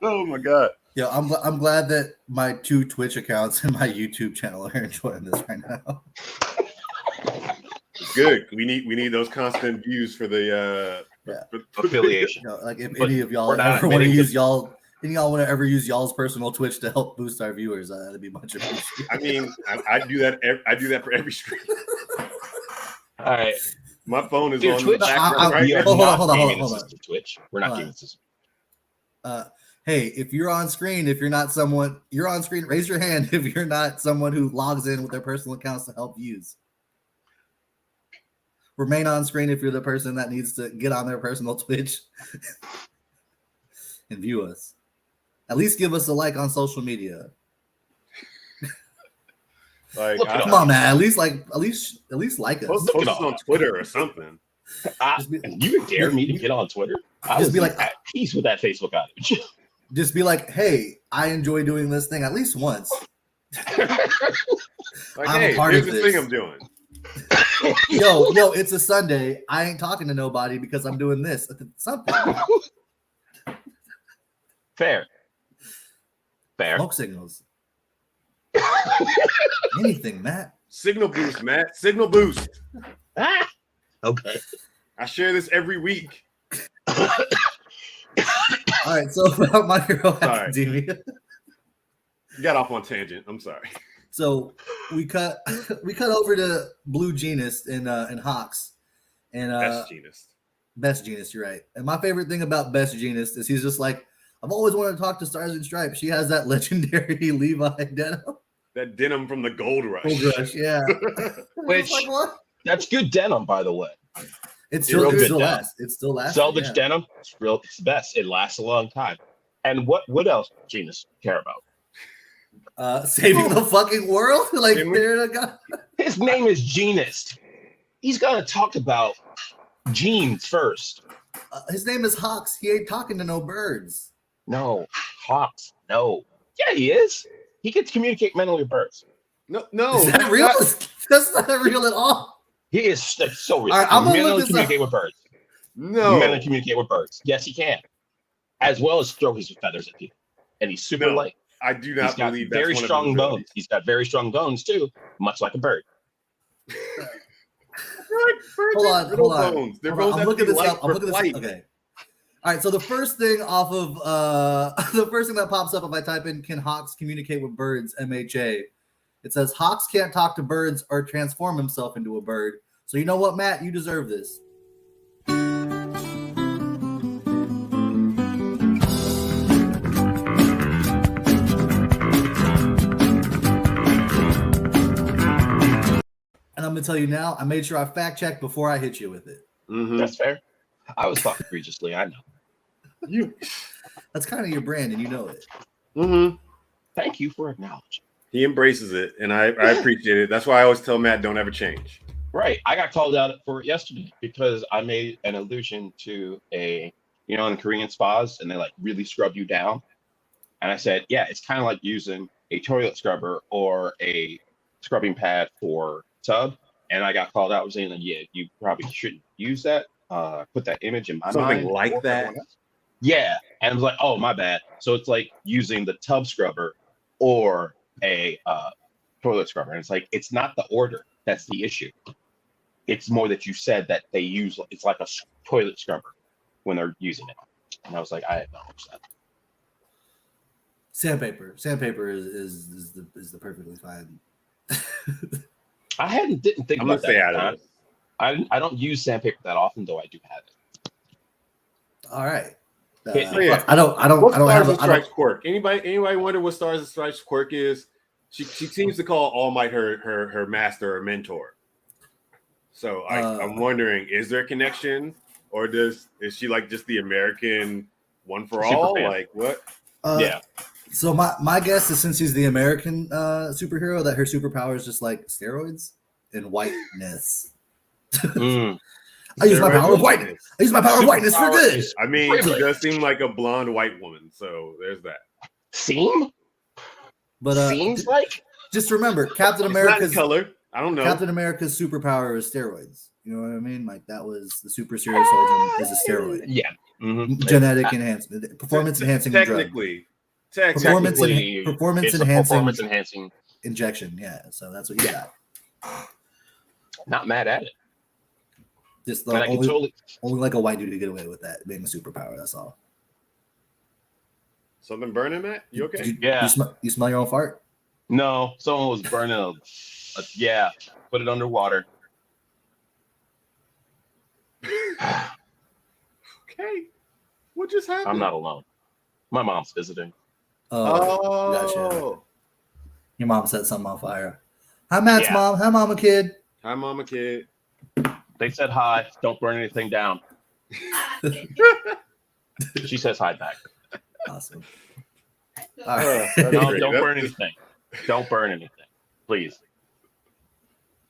Oh my god. Yeah, I'm glad that my 2 Twitch accounts and my YouTube channel are enjoying this right now. Good. We need those constant views for the affiliation. Like if any of y'all ever want to use y'all want to ever use y'all's personal Twitch to help boost our viewers, that'd be much appreciated. I mean, I do that. I do that for every stream. All right, my phone is dude, on Twitch. the background right now. Hold on. Twitch. We're not giving this. Hey, if you're on screen, if you're not someone, you're on screen, raise your hand if you're not someone who logs in with their personal accounts to help views. Remain on screen if you're the person that needs to get on their personal Twitch and view us. At least give us a like on social media. Like, come on, man. At least like us. Post us on Twitter or something. You dare me to get on Twitter? Just be like at peace with that Facebook outage. Just be like, hey, I enjoy doing this thing at least once. Like, I'm a part of this thing I'm doing. Yo, it's a Sunday. I ain't talking to nobody because I'm doing this. Something. Fair. Smoke signals. Anything, Matt. Signal boost, Matt. Signal boost. Okay. I share this every week. All right, so about My Hero Academia. You got off on tangent. I'm sorry. So we cut over to Blue Genist in Hawks and Best Genist. You're right. And my favorite thing about Best Genist is he's just like, I've always wanted to talk to Stars and Stripes. She has that legendary Levi denim. That denim from the Gold Rush. Gold Rush, yeah. Which that's good denim, by the way. It still lasts. It still lasts. Selvage denim. It's the best. It lasts a long time. And what else Genist care about? Saving the fucking world? Like his name is Genist. He's gonna talk about jeans first. His name is Hawks. He ain't talking to no birds. No, Hawks. No. Yeah, he is. He can communicate mentally with birds. No. Is that real? That's not real at all. He is so real. Right, I'm gonna mentally communicate with birds. No. Mentally communicate with birds. Yes, he can. As well as throw his feathers at people. And he's super light. I do not believe that's very strong bones. He's got very strong bones too, much like a bird. Hold on. Bones. Their bones I'm looking this up. flight. Okay. All right. So the first thing off of the first thing that pops up if I type in "Can Hawks communicate with birds?" MHA, it says Hawks can't talk to birds or transform himself into a bird. So you know what, Matt? You deserve this. And I'm gonna tell you now, I made sure I fact checked before I hit you with it. Mm-hmm. That's fair. I was talking egregiously. I know. That's kind of your brand, and you know it. Mm-hmm. Thank you for acknowledging. He embraces it, and I appreciate it. That's why I always tell Matt, don't ever change. Right. I got called out for it yesterday because I made an allusion to in Korean spas, and they like really scrub you down. And I said, yeah, it's kind of like using a toilet scrubber or a scrubbing pad for tub. And I got called out. I was saying that, yeah, you probably shouldn't use that. Put that image in my mind. Something like that. Yeah. And I was like, oh, my bad. So it's like using the tub scrubber or a toilet scrubber. And it's like, it's not the order that's the issue. It's more that you said that they use, it's like a toilet scrubber when they're using it. And I was like, I acknowledge that. Sandpaper is the perfectly fine. I didn't think about that. I don't use sandpaper that often, though I do have it. All right. Yeah. I don't have a Stripes quirk. Anybody wonder what Stars and Stripes quirk is? She seems to call All Might her master or mentor. So I'm wondering, is there a connection, or is she like just the American one for all? Fan. Like what? Yeah. So my guess is, since she's the American superhero, that her superpower is just like steroids and whiteness. I use my power of whiteness. I use my power of whiteness for good. I mean, she does seem like a blonde white woman, so there's that. But seems like. Just remember, Captain It's America's not in color. I don't know. Captain America's superpower is steroids. You know what I mean? Like that was the super serious soldier is a steroid. Yeah. Mm-hmm. Genetic enhancement, performance enhancing technically, performance performance enhancing injection. Yeah, so that's what you got. Not mad at it. Just only like a white dude to get away with that being a superpower. That's all. Something burning, Matt? You okay? You smell your own fart? No, someone was burning put it underwater. Okay. What just happened? I'm not alone. My mom's visiting. Oh, gotcha. Your mom set something on fire. Hi, Matt's mom. Hi, Mama Kid. Hi, Mama Kid. They said hi. Don't burn anything down. She says hi back. Awesome. All right. No, don't burn anything. Don't burn anything, please.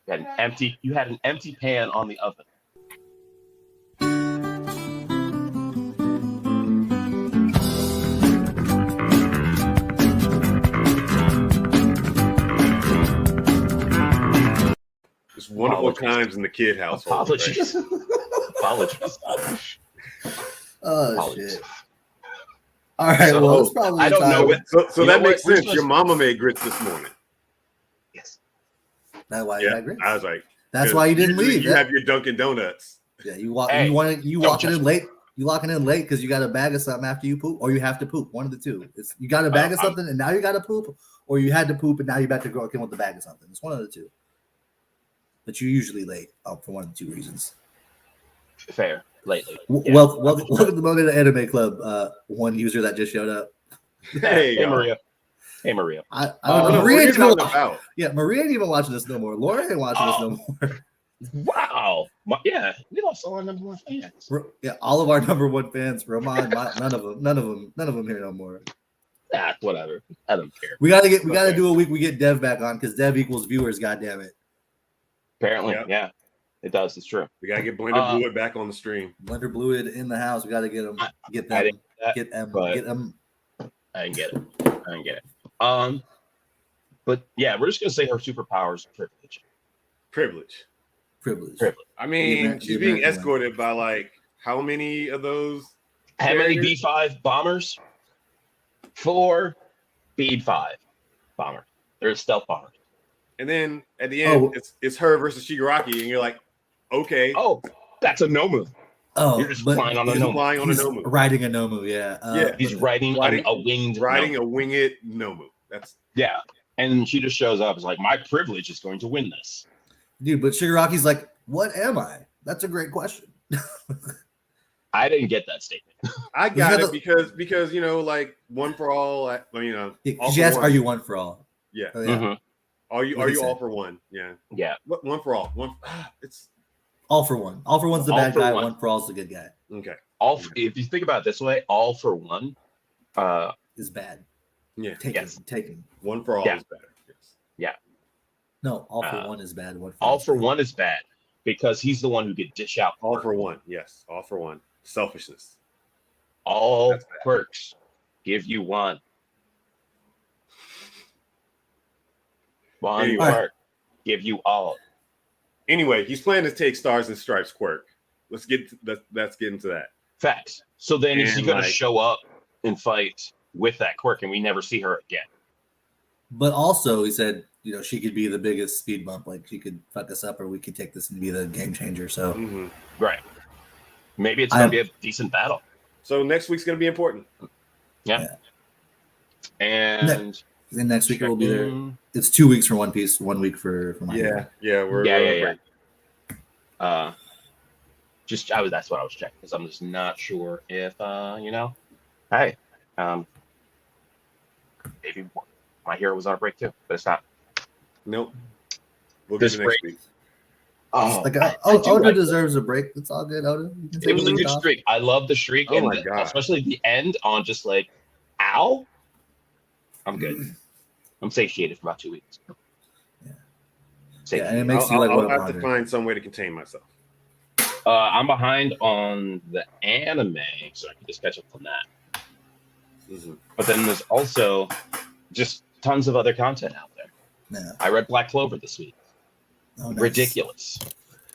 You had an empty pan on the oven. It's wonderful times in the kid household. Apologies. Right? Apologies. Oh shit. All right, well, it's probably I don't know. So that makes sense. Your mama made grits this morning. Yes. That's why you had grits. I was like, that's why you didn't leave. You have your Dunkin' Donuts. Yeah, you walking in late. You locking in late because you got a bag of something after you poop, or you have to poop. One of the two. You got a bag of something and now you got to poop, or you had to poop and now you're about to go in with the bag of something. It's one of the two. But you're usually late for one of the two reasons. Fair. Lately. Welcome to the Moment Anime Club. One user that just showed up. Hey Maria. Hey Maria. I don't know. Maria ain't even watching this no more. Laura ain't watching this no more. Wow. Yeah, we lost all our number one fans. Yeah, all of our number one fans. Roman, none of them here no more. Whatever. I don't care. We gotta do a week. We get Dev back on because Dev equals viewers. God damn it. Apparently, yeah. It does. It's true. We gotta get Blender Bluid back on the stream. Blender Bluid in the house. We gotta get them. Get them. Get them. I didn't get it. But yeah, we're just gonna say her superpower is privilege. Privilege. I mean, she's being escorted by like how many of those? How many B5 bombers? 4 B5 bombers. They're stealth bombers. And then at the end, it's her versus Shigaraki, and you're like, okay. Oh, that's a Nomu. Oh, you're just flying on a Nomu. Riding a Nomu, yeah. He's riding a winged Nomu. That's and she just shows up. It's like, my privilege is going to win this. Dude, but Shigaraki's like, what am I? That's a great question. I didn't get that statement. I got it because like one for all. She asked, "Are you one for all?" Yeah. Oh, yeah. Mm-hmm. Are you all for one? Yeah. Yeah. One for all. It's all for one. All for one's the bad guy. One for all's the good guy. Okay. If you think about it this way, all for one is bad. Yeah. Taking. One for all is better. Yes. Yeah. No, all for one is bad. All for one is bad because he's the one who could dish out. All for one. Yes. All for one. Selfishness. All perks give you one. One perk give you all. Anyway, he's planning to take Stars and Stripes quirk. Let's get into that. Facts. So then is he going to show up and fight with that quirk, and we never see her again? But also, he said, she could be the biggest speed bump. Like she could fuck us up, or we could take this and be the game changer. So, right. Maybe it's going to be a decent battle. So next week's going to be important. Yeah. And next week it will be there. It's 2 weeks for One Piece, 1 week for my Yeah. That's what I was checking because I'm just not sure if hey, maybe my hero was on a break too, but it's not. Nope. We'll get to next week. Oh, Oda deserves a break. It's all good, Oda. It was a good streak. I love the streak, oh my God. Especially the end on just like, ow. I'm good. I'm satiated for about 2 weeks. Yeah, and it makes I'll have to find some way to contain myself. I'm behind on the anime, so I can just catch up on that. But then there's also just tons of other content out there. Yeah. I read Black Clover this week. Oh, nice. Ridiculous.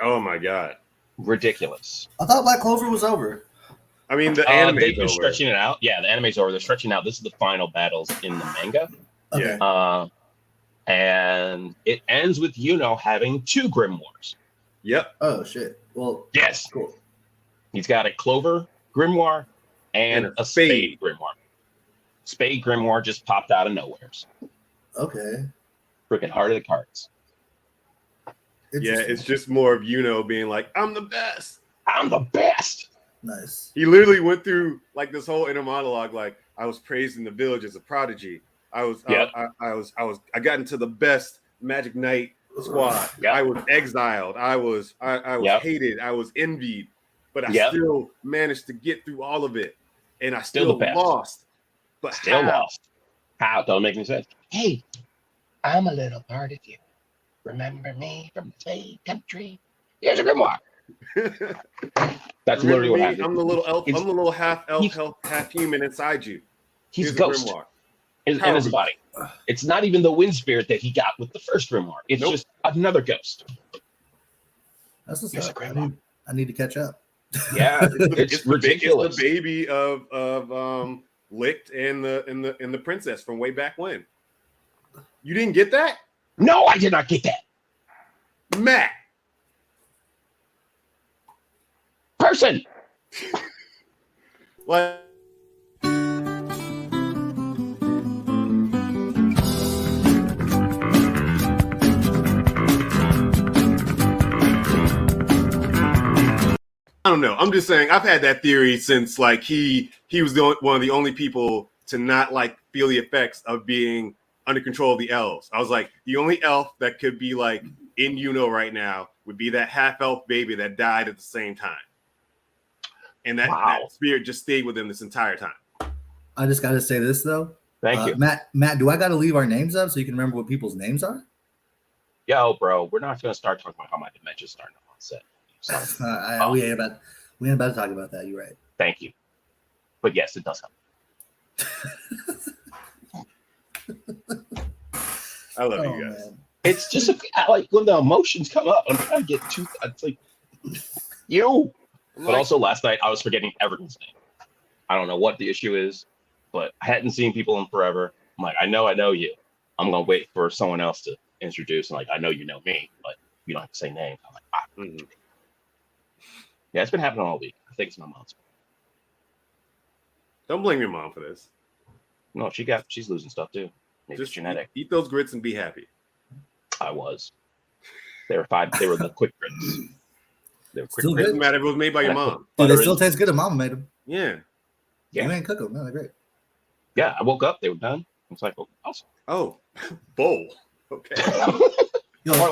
Oh my god. Ridiculous. I thought Black Clover was over. I mean, the anime. They've been stretching it out. Yeah, the anime's over. They're stretching out. This is the final battles in the manga. Okay. And it ends with Yuno having 2 grimoires. Yep. Oh shit. Well. Yes. Cool. He's got a Clover grimoire and a Spade grimoire. Spade grimoire just popped out of nowheres. Okay. Freaking heart of the cards. Yeah, it's just more of Yuno being like, I'm the best. I'm the best. Nice. He literally went through like this whole inner monologue, like I was praised in the village as a prodigy. I got into the best Magic Knight squad. Yep. I was exiled. I was hated. I was envied, but I still managed to get through all of it, and I still lost. But still lost. How? Don't make any sense. Hey, I'm a little part of you. Remember me from the same country? Here's a grimoire. That's literally what happened. I'm the little elf. I'm the little half elf, half human inside you. He's a ghost in his body. It's not even the wind spirit that he got with the first grimoire. It's just another ghost. That's what's up. I need to catch up. Yeah, it's ridiculous. It's the baby of Licked and the princess from way back when. You didn't get that? No, I did not get that. Matt. Person. What? I don't know. I'm just saying I've had that theory since like he was one of the only people to not like feel the effects of being under control of the elves. I was like, the only elf that could be like in Yuno right now would be that half elf baby that died at the same time. And that spirit just stayed with him this entire time. I just got to say this though. Thank you, Matt. Do I got to leave our names up so you can remember what people's names are? Yo, bro, we're not going to start talking about how my dementia's starting to onset. We ain't about to talk about that. You're right. Thank you. But yes, it does help. I love you guys. Man. It's just like when the emotions come up, I'm trying to get too. It's like you. But also last night I was forgetting everyone's name. I don't know what the issue is, but I hadn't seen people in forever. I'm like, I know you. I'm gonna wait for someone else to introduce. And like, I know you know me, but you don't have to say names. I'm like, Yeah, it's been happening all week. I think it's my mom's. Don't blame your mom for this. No, she's losing stuff too. Maybe Just it's genetic. Eat those grits and be happy. I was. They were the quick grits. They were quick Still grits. Doesn't matter if it was made by your mom. But they still taste good if mama made them. Yeah. You ain't cook them. No, they're great. Yeah, I woke up. They were done. It's like, oh, awesome. Oh, bowl. Okay.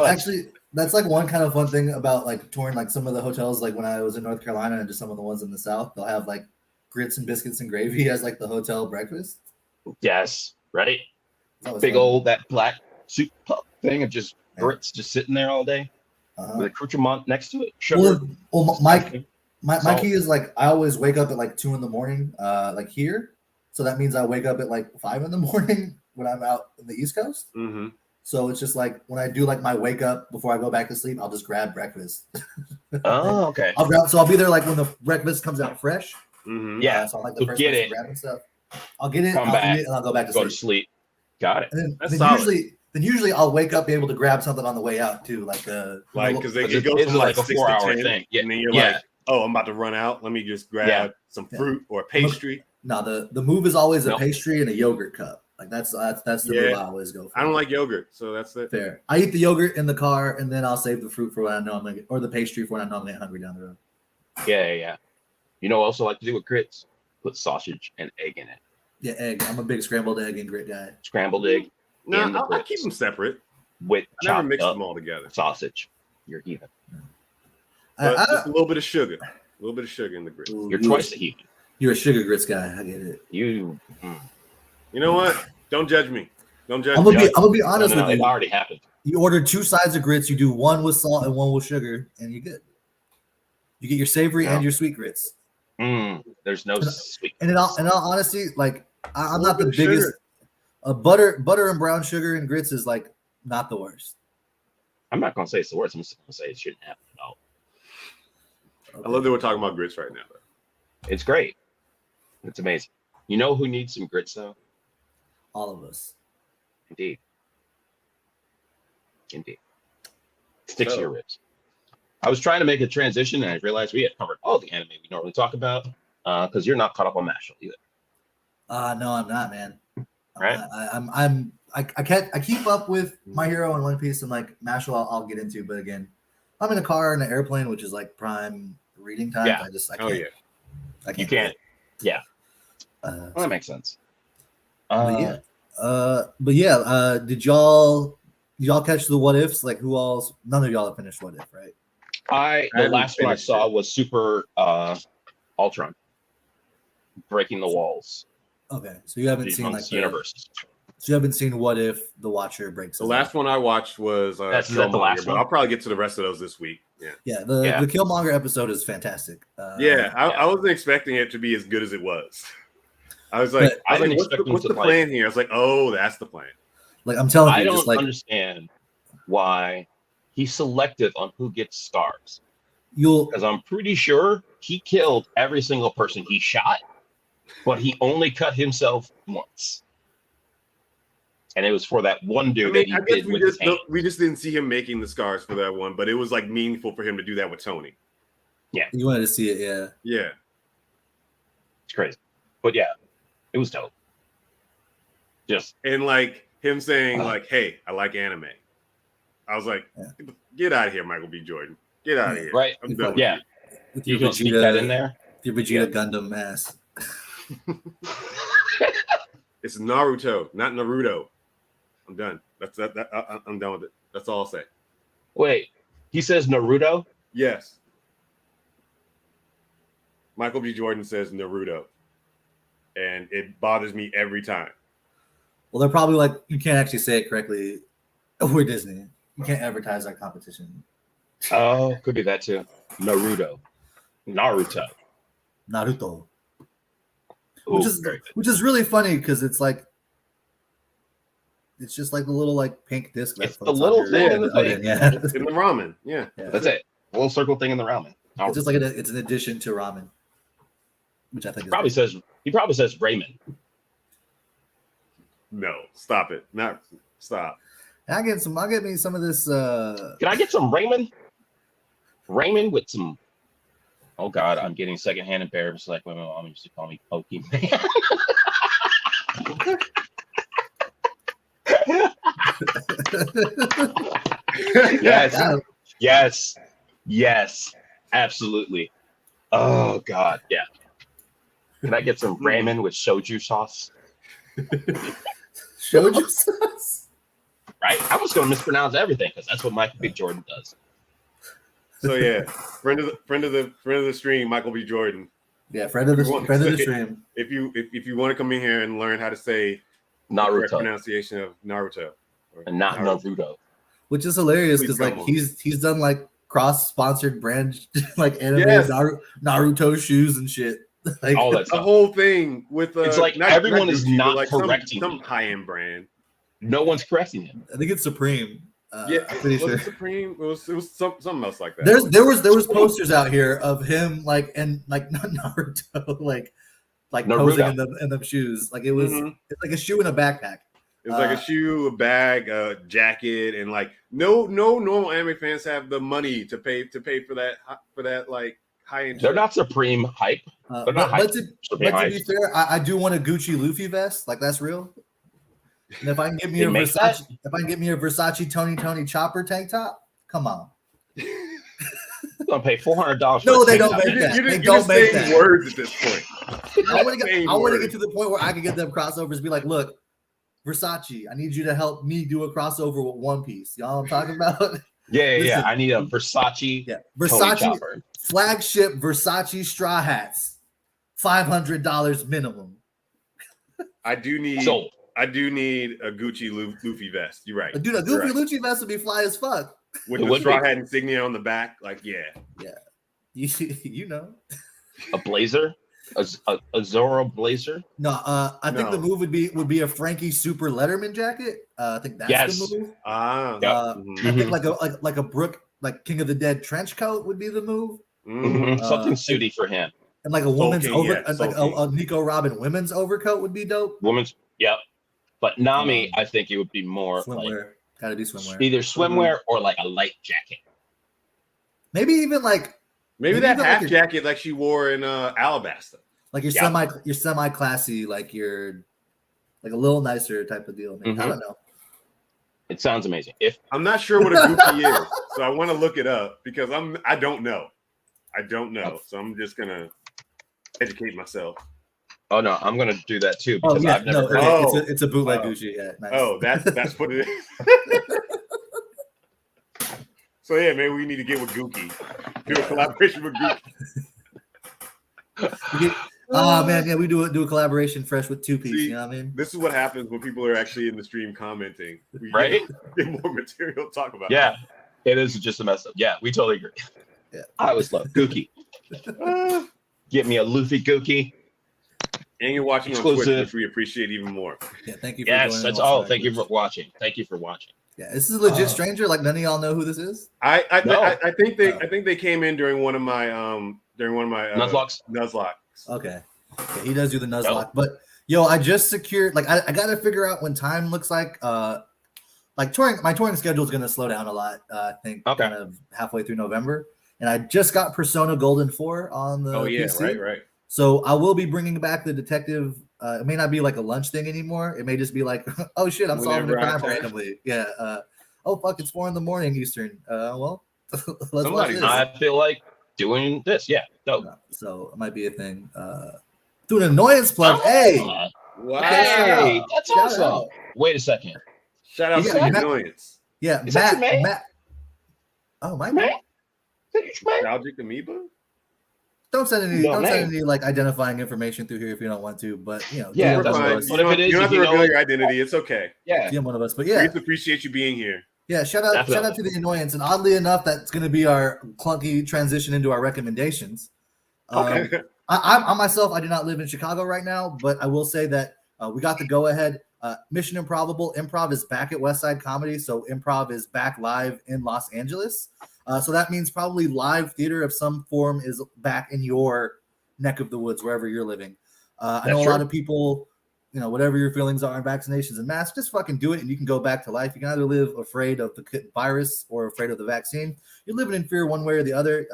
Actually, that's like one kind of fun thing about like touring like some of the hotels. Like when I was in North Carolina and just some of the ones in the South, they'll have like grits and biscuits and gravy as like the hotel breakfast. Yes, right. Big fun. Old that black soup cup thing of just grits just sitting there all day with accoutrement next to it. Sugar. Well, my key is like I always wake up at like 2 a.m, like here. So that means I wake up at like 5 a.m. when I'm out in the East Coast. Mm-hmm. So it's just like when I do like my wake up before I go back to sleep, I'll just grab breakfast. Oh, okay. I'll be there like when the breakfast comes out fresh. Mm-hmm. Yeah. So I'm like the first get it. Grabbing stuff. I'll get it. Come back. Eat it, and I'll go back to sleep. Got it. And then usually I'll wake up be able to grab something on the way out too, like because it goes from like a 4 hour thing, and then you're like, oh, I'm about to run out. Let me just grab some fruit or a pastry. No, the move is always a pastry and a yogurt cup. Like that's the move I always go for. I don't like yogurt, so that's it. Fair. I eat the yogurt in the car, and then I'll save the fruit for when I know I'm gonna get, or the pastry for when I know I'm gonna get hungry down the road. Yeah. You know, I also like to do with grits, put sausage and egg in it. Yeah, egg. I'm a big scrambled egg and grit guy. Scrambled egg. No, I keep them separate. With I never mix them all together. Sausage. You're even. Just a little bit of sugar. A little bit of sugar in the grits. You're twice the even. You're a sugar grits guy. I get it. You know what? Don't judge me. Don't judge me. I'm gonna be honest with you. It already happened. You order 2 sides of grits. You do one with salt and one with sugar, and you're good. You get your savory and your sweet grits. There's no sweet. And in all honesty, like I'm not the biggest. Butter and brown sugar and grits is like not the worst. I'm not gonna say it's the worst. I'm just gonna say it shouldn't happen at all. Okay. I love that we're talking about grits right now. It's great. It's amazing. You know who needs some grits though? All of us. Indeed. Sticks to your ribs. I was trying to make a transition and I realized we had covered all the anime we normally talk about because you're not caught up on Mashal either. No, I'm not, man. Right? I keep up with My Hero and One Piece and like Mashal I'll get into, but again, I'm in a car in an airplane, which is like prime reading time. Yeah. I can't. I can't. You can't. Yeah. Well, that makes sense. But yeah. Did y'all catch the what ifs? Like who all? None of y'all have finished what if, right? The last one I saw was Super Ultron breaking the walls. Okay, so you haven't seen like universes. So you haven't seen What If the Watcher breaks. The last one I watched was that's the last one. But I'll probably get to the rest of those this week. Yeah. The Killmonger episode is fantastic. I wasn't expecting it to be as good as it was. I was like, what's the plan here? I was like, oh, that's the plan. Like I'm telling you, I don't understand why he's selective on who gets scars. Because I'm pretty sure he killed every single person he shot, but he only cut himself once. And it was for that one dude that he did with his hand. We just didn't see him making the scars for that one, but it was like meaningful for him to do that with Tony. Yeah. You wanted to see it, yeah. Yeah. It's crazy. But yeah, it was dope. And like him saying like, hey, I like anime. I was like, get out of here, Michael B. Jordan. Get out of here. Right. I'm done with you can sneak that in there. Your Vegeta Gundam ass. It's Naruto, not Naruto. I'm done. I'm done with it. That's all I'll say. Wait, he says Naruto? Yes. Michael B. Jordan says Naruto. And it bothers me every time. Well, they're probably like, you can't actually say it correctly. We're Disney. You can't advertise our competition. Oh, could be that too. Naruto. Which is really funny because it's like, it's just like the little like pink disc. It's the little thing in the thing. Yeah. In the ramen. Yeah. That's it. A little circle thing in the ramen. It's just like it's an addition to ramen, which I think he probably says Raymond. No, stop it. Stop. I'll get me some of this. Can I get some Raymond? Raymond with some. Oh God, I'm getting secondhand embarrassed. Like when my mom used to call me Pokemon. Yes, absolutely. Oh God, yeah. Can I get some ramen with shoju sauce? Shoju sauce, right? I was going to mispronounce everything because that's what Michael B. Jordan does. So yeah, friend of the stream, Michael B. Jordan. Yeah, friend of the stream. If you want to come in here and learn how to say Naruto, the pronunciation of Naruto, and not Naruto, which is hilarious because like he's done like cross-sponsored brand like anime Naruto shoes and shit. Like all that stuff. The whole thing with it's like everyone is not like correcting some high-end brand. No one's correcting him. I think it's Supreme. I'm pretty sure. Supreme. It was something else like that. There was posters out here of him like and like Naruto like posing in the shoes. Like it was it's like a shoe in a backpack. It was like a shoe, a bag, a jacket, and like no normal anime fans have the money to pay for that like high end. They're not Supreme hype. They're not hype. But to be fair, I do want a Gucci Luffy vest. Like that's real. And if I can get me a Versace Tony Chopper tank top, come on. You're gonna pay $400. No, they don't make that. They don't make that. Words at this point. I want to get to the point where I can get them crossovers. Be like, look, Versace, I need you to help me do a crossover with One Piece. Y'all, I'm talking about. Yeah. I need a Versace. Yeah, Versace flagship Versace straw hats, $500 minimum. I do need a Gucci Luffy vest. You're right. Dude, a Goofy Lucci vest would be fly as fuck. With the straw hat insignia on the back, like yeah. You know. A blazer. A Zorro blazer? No, I think the move would be a Frankie Super Letterman jacket. I think that's the move. I think like a Brooke, like King of the Dead trench coat would be the move. Something suity for him. And like a woman's a Nico Robin women's overcoat would be dope. Women's, but Nami, I think it would be more swimwear. Gotta be swimwear. Either swimwear or like a light jacket. Maybe even like maybe that half jacket like she wore in Alabasta. Like you're semi classy, like you're like a little nicer type of deal. I don't know. It sounds amazing. I'm not sure what a goofy is, so I want to look it up because I don't know. So I'm just gonna educate myself. Oh no, I'm gonna do that too because I've never heard it. It's a bootleg Gucci. Yeah, nice. Oh, that's what it is. So yeah, maybe we need to get with Gookie. Do a collaboration with Gookie. Oh man, yeah, we do a collaboration fresh with 2 Piece. You know what I mean? This is what happens when people are actually in the stream commenting. We get more material to talk about. Yeah, it is just a mess up. Yeah, we totally agree. Yeah, I always love Gookie. Get me a Luffy Gookie. And you're watching on Twitch, which we appreciate even more. Yeah, thank you. Yes, that's all. Thank you for watching. Thank you for watching. Yeah, this is a legit stranger. Like none of y'all know who this is. I think they came in during one of my Nuzlocks. Okay. Yeah, he does do the Nuzlocke. But yo, I just secured I gotta figure out when time looks like touring. My touring schedule is gonna slow down a lot. I think kind of halfway through November. And I just got Persona Golden 4 on the PC. Right. So I will be bringing back the detective. It may not be like a lunch thing anymore. It may just be like, oh shit, I'm solving a crime randomly. Yeah. Oh fuck, it's 4 a.m. Eastern. Well, let's watch this. I feel like doing this. Yeah. Dope. So it might be a thing. Do an annoyance plug. Hey. Wow. Hey, that's awesome. Wait a second. Shout out to Annoyance. Yeah, Is Matt. Oh, my man. Nostalgic Amoeba? Don't send any like identifying information through here if you don't want to. But we're fine. You don't have to reveal your identity. It's okay. Yeah, DM one of us. But yeah, we just appreciate you being here. Yeah, shout out to the Annoyance. And oddly enough, that's going to be our clunky transition into our recommendations. Okay. I myself, I do not live in Chicago right now, but I will say that we got the go ahead. Mission Improbable Improv is back at West Side Comedy, so improv is back live in Los Angeles. So that means probably live theater of some form is back in your neck of the woods, wherever you're living. I know a lot of people, whatever your feelings are on vaccinations and masks, just fucking do it and you can go back to life. You can either live afraid of the virus or afraid of the vaccine. You're living in fear one way or the other.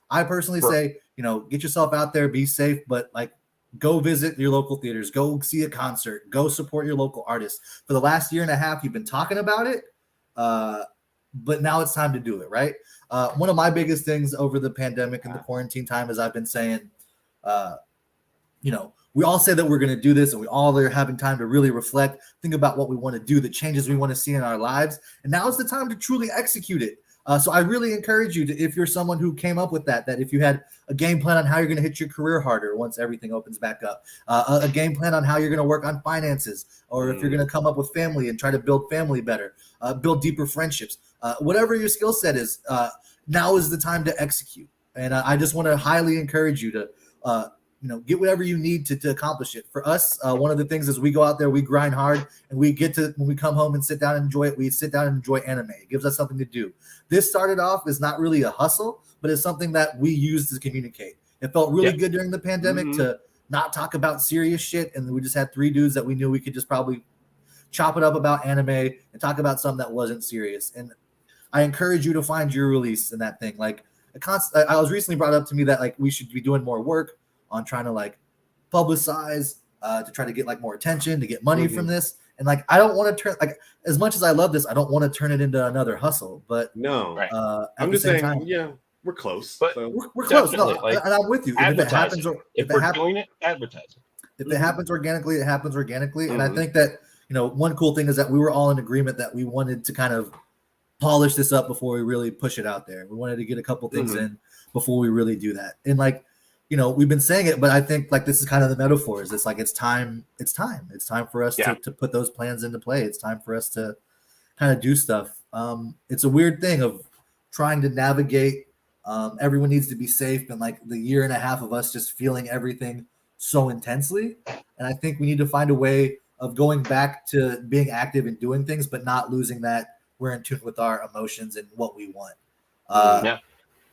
I personally say, get yourself out there, be safe, but go visit your local theaters, go see a concert, go support your local artists. For the last year and a half, you've been talking about it. But now it's time to do it, right? One of my biggest things over the pandemic and the quarantine time is I've been saying, we all say that we're going to do this and we all are having time to really reflect, think about what we want to do, the changes we want to see in our lives. And now is the time to truly execute it. So I really encourage you to, if you're someone who came up with that if you had a game plan on how you're going to hit your career harder once everything opens back up, a game plan on how you're going to work on finances, or if you're going to come up with family and try to build family better, build deeper friendships, whatever your skill set is, now is the time to execute. And I just want to highly encourage you to, get whatever you need to accomplish it. For us, one of the things is we go out there, we grind hard, and we get to, when we come home and sit down and enjoy it, we sit down and enjoy anime. It gives us something to do. This started off as not really a hustle, but it's something that we use to communicate. It felt really good during the pandemic to not talk about serious shit, and we just had 3 dudes that we knew we could just probably chop it up about anime and talk about something that wasn't serious. And I encourage you to find your release in that thing. I was recently brought up to me that we should be doing more work on trying to publicize, to try to get more attention, to get money from this. And I don't want to turn, as much as I love this, I don't want to turn it into another hustle. But no, I'm just saying, we're close. But we're close. No, and I'm with you. If it happens, if we're doing it, advertising. If it happens organically, it happens organically. And I think that, one cool thing is that we were all in agreement that we wanted to kind of polish this up before we really push it out there. We wanted to get a couple things in before we really do that. And we've been saying it, but I think this is kind of the metaphors. It's it's time. It's time for us to put those plans into play. It's time for us to kind of do stuff. It's a weird thing of trying to navigate Everyone needs to be safe, and like the year and a half of us just feeling everything so intensely. And I think we need to find a way of going back to being active and doing things, but not losing that we're in tune with our emotions and what we want. Yeah.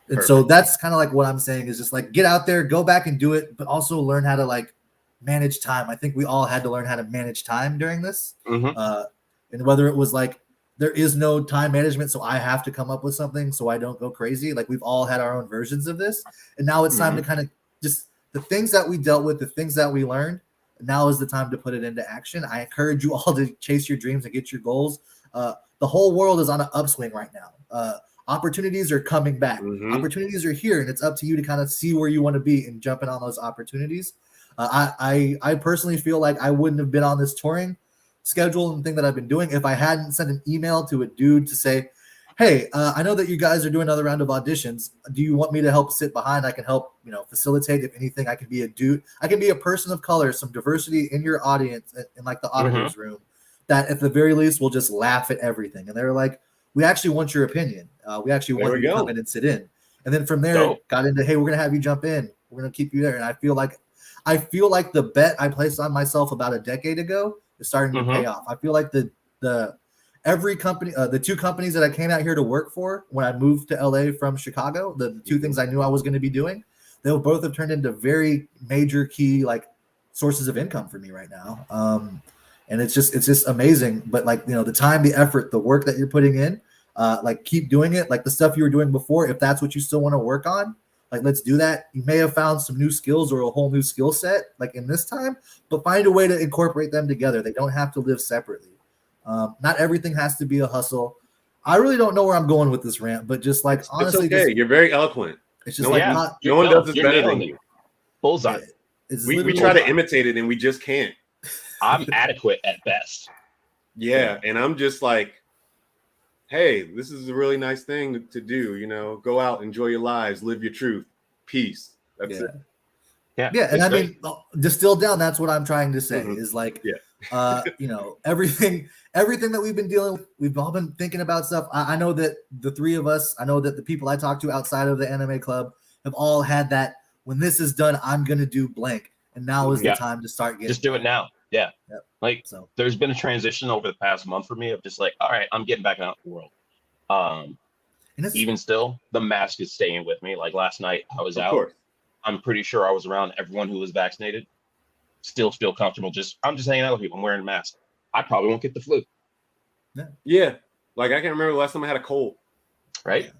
And Perfect. so that's kind of like what I'm saying is just like get out there, go back and do it, but also learn how to like manage time. I think we all had to learn how to manage time during this. And whether it was like there is no time management, so I have to come up with something so I don't go crazy. Like we've all had our own versions of this. And now it's time to kind of just the things that we dealt with, the things that we learned, now is the time to put it into action. I encourage you all to chase your dreams and get your goals. The whole world is on an upswing right now. Opportunities are coming back. Opportunities are here, and it's up to you to kind of see where you want to be and jumping on those opportunities. I personally feel like I wouldn't have been on this touring schedule and thing that I've been doing if I hadn't sent an email to a dude to say, hey, I know that you guys are doing another round of auditions. Do you want me to help sit behind? I can help, facilitate. If anything, I can be a dude. I can be a person of color, some diversity in your audience, in like the auditor's room, that at the very least will just laugh at everything. And they're like, we actually want your opinion. We actually want you to come in and sit in. And then from there, got into, hey, we're going to have you jump in. We're going to keep you there. And I feel like the bet I placed on myself about a decade ago is starting to pay off. I feel like every company, the two companies that I came out here to work for when I moved to LA from Chicago, the two things I knew I was going to be doing, they both have turned into very major key like sources of income for me right now. And it's just amazing. But like, the time, the effort, the work that you're putting in, like keep doing it. Like the stuff you were doing before, if that's what you still want to work on, like, let's do that. You may have found some new skills or a whole new skill set like in this time, but find a way to incorporate them together. They don't have to live separately. Not everything has to be a hustle. I really don't know where I'm going with this rant, but just like, honestly, it's okay. You're very eloquent. It's just no one does this better than you. Bullseye. We try to imitate it and we just can't. I'm adequate at best. Yeah. And I'm just like, hey, this is a really nice thing to do. Go out, enjoy your lives, live your truth. Peace. That's it. Yeah. And I mean, distilled down, that's what I'm trying to say is like, everything that we've been dealing with, we've all been thinking about stuff. I know that the three of us, I know that the people I talk to outside of the anime club have all had that, when this is done, I'm going to do blank. And now is the time to start getting. Just do it now. Yeah. Yep. Like, there's been a transition over the past month for me of just like, all right, I'm getting back out in the world. And even still, the mask is staying with me. Like last night, I was out. Course. I'm pretty sure I was around everyone who was vaccinated. Still feel comfortable. I'm just hanging out with people. I'm wearing a mask. I probably won't get the flu. Yeah. Like I can't remember the last time I had a cold. Right?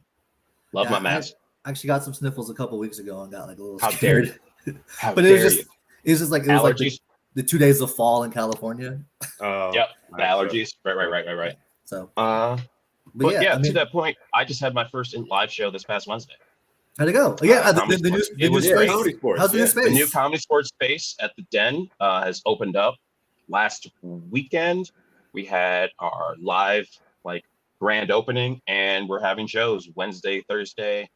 Love my mask. I actually got some sniffles a couple weeks ago and got like a little scared. How dare you? It was just like the 2 days of fall in California. Yep. The allergies. Right. So but yeah, to that point, I just had my first live show this past Wednesday. How'd it go? The new Comedy Sports. How's the new space? The new Comedy Sports space at the Den has opened up last weekend. We had our live grand opening, and we're having shows Wednesday, Thursday,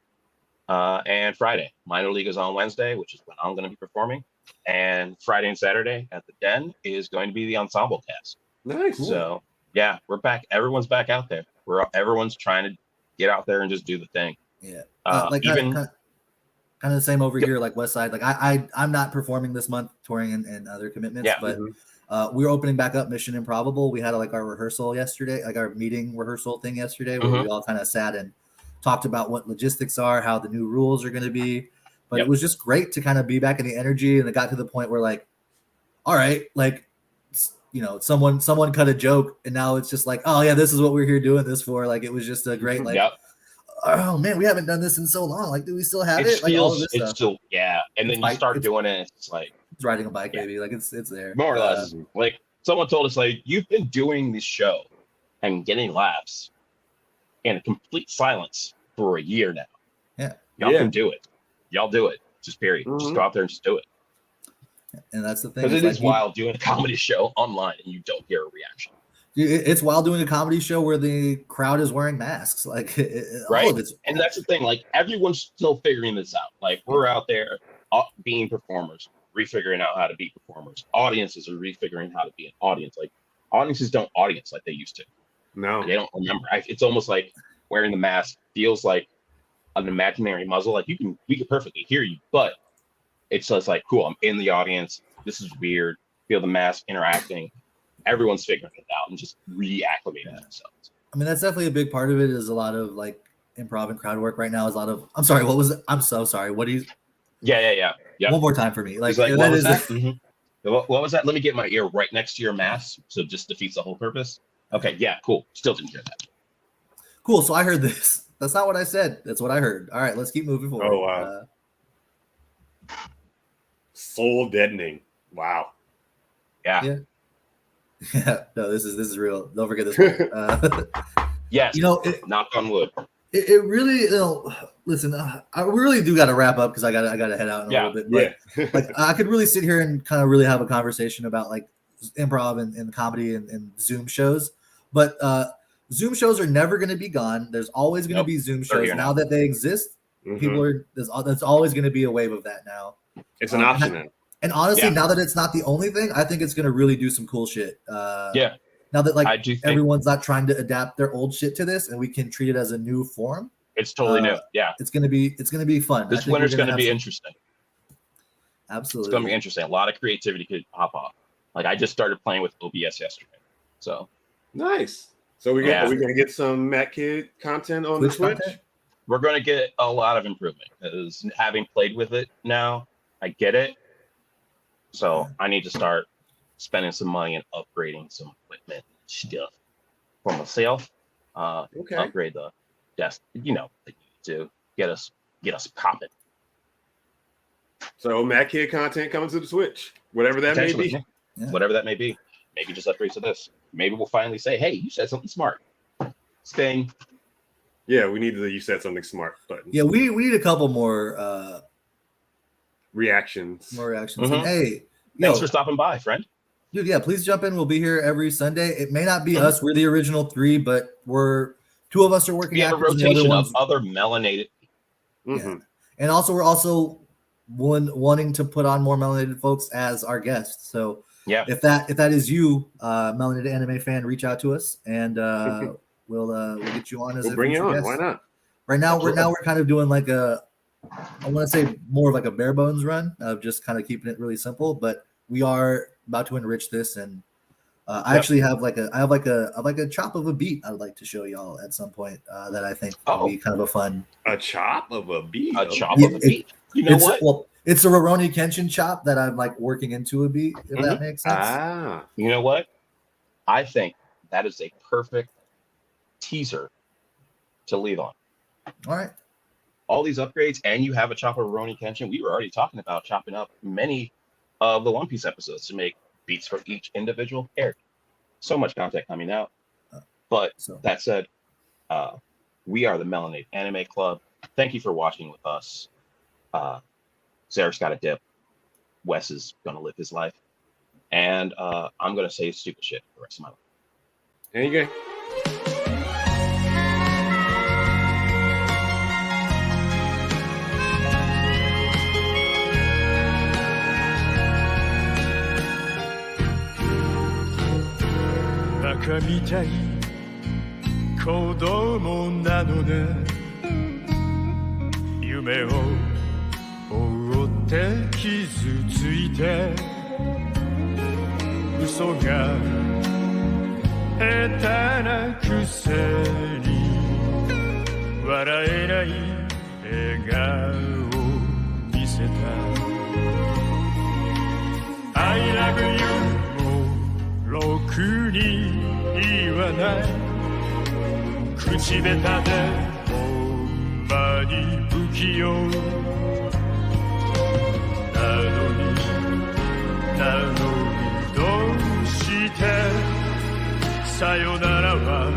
and Friday. Minor League is on Wednesday, which is when I'm going to be performing, and Friday and Saturday at the Den is going to be the ensemble cast. Nice. So yeah, we're back. Everyone's back out there. Everyone's trying to get out there and just do the thing. Yeah. Kind of the same over here, like West Side. Like I'm not performing this month, touring and other commitments, but we're opening back up Mission Improbable. We had our rehearsal yesterday, like our meeting rehearsal thing yesterday, where we all kind of sat and talked about what logistics are, how the new rules are going to be. But it was just great to kind of be back in the energy, and it got to the point where all right, someone cut a joke, and now it's just like, oh yeah, this is what we're here doing this for. Like it was just a great oh man, we haven't done this in so long. Like, do we still have it? All of this stuff. Still, yeah. And then you start doing it, it's like it's riding a bike, baby. Like it's there. More or less. Like someone told us, you've been doing this show and getting laughs in complete silence for a year now. Yeah. Y'all can do it. Y'all do it. Just period. Just go out there and just do it. And that's the thing. Because it is wild doing a comedy show online and you don't hear a reaction. It's wild doing a comedy show where the crowd is wearing masks. Like, right. And that's the thing. Everyone's still figuring this out. We're out there being performers, refiguring out how to be performers. Audiences are refiguring how to be an audience. Audiences don't audience like they used to. No, they don't remember. It's almost like wearing the mask feels like an imaginary muzzle. Like we can perfectly hear you, but it's just like, cool, I'm in the audience. This is weird. Feel the mask interacting. Everyone's figuring it out and just reacclimating themselves. I mean, that's definitely a big part of it. Is a lot of like improv and crowd work right now. Is a lot of. I'm sorry. What was it? I'm so sorry. What do you? Yeah. One more time for me. Like what was that? Mm-hmm. What was that? Let me get my ear right next to your mask, so it just defeats the whole purpose. Okay, yeah, cool. Still didn't hear that. Cool. So I heard this. That's not what I said. That's what I heard. All right, let's keep moving forward. Oh wow. Soul deadening. Wow. Yeah. No, this is real. Don't forget this one. Yes. Knock on wood. It really, listen. I really do got to wrap up because I got to head out in a little bit. But like, I could really sit here and kind of really have a conversation about like improv and comedy and Zoom shows. But Zoom shows are never going to be gone. There's always going to be Zoom shows now that they exist. People that's always going to be a wave of that now. It's an option now. And honestly, now that it's not the only thing, I think it's going to really do some cool shit. Now that like everyone's not trying to adapt their old shit to this, and we can treat it as a new form. It's totally new. Yeah, it's gonna be fun. This winter's gonna be interesting. Absolutely, it's gonna be interesting. A lot of creativity could pop off. Like I just started playing with OBS yesterday, so nice. So are we gonna get some Matt Kid content on the Twitch? We're gonna get a lot of improvement because having played with it now, I get it. So I need to start spending some money and upgrading some equipment stuff for myself. Upgrade the desk, to get us popping. So Matt Kid content coming to the Switch, whatever that may be. Yeah. Whatever that may be. Maybe just upgrade to this. Maybe we'll finally say, hey, you said something smart. Sting. Yeah, we need the you said something smart button. Yeah, we need a couple more reactions. More reactions. And, hey, thanks for stopping by, friend. Dude, yeah, please jump in. We'll be here every Sunday. It may not be us. We're the original three, but two of us are working. We have a rotation of other melanated people. Yeah. And also, we're also wanting to put on more melanated folks as our guests. So if that is you, melanated anime fan, reach out to us and we'll get you on as bring you on. Guest. Why not? Right now, we're kind of doing like I want to say more of like a bare bones run of just kind of keeping it really simple, but we are about to enrich this, and I actually have like a chop of a beat I would like to show y'all at some point that I think will be kind of a fun. A chop of a beat. A chop of a beat. You know what? Well, it's a Rurouni Kenshin chop that I'm like working into a beat. If that makes sense. You know what? I think that is a perfect teaser to leave on. All right. All these upgrades, and you have a chop of Rurouni Kenshin. We were already talking about chopping up many of the One Piece episodes to make beats for each individual character. So much content coming out. But that said, we are the Melanated Anime Club. Thank you for watching with us. Zarek's got a dip. Wes is going to live his life. And I'm going to say stupid shit for the rest of my life. There you go. バカみたい子供なのね夢を追って傷ついて嘘が下手なくせに笑えない笑顔見せた I love you ろくに言わない口下手でほんまに不器用なのにどうしてさよならは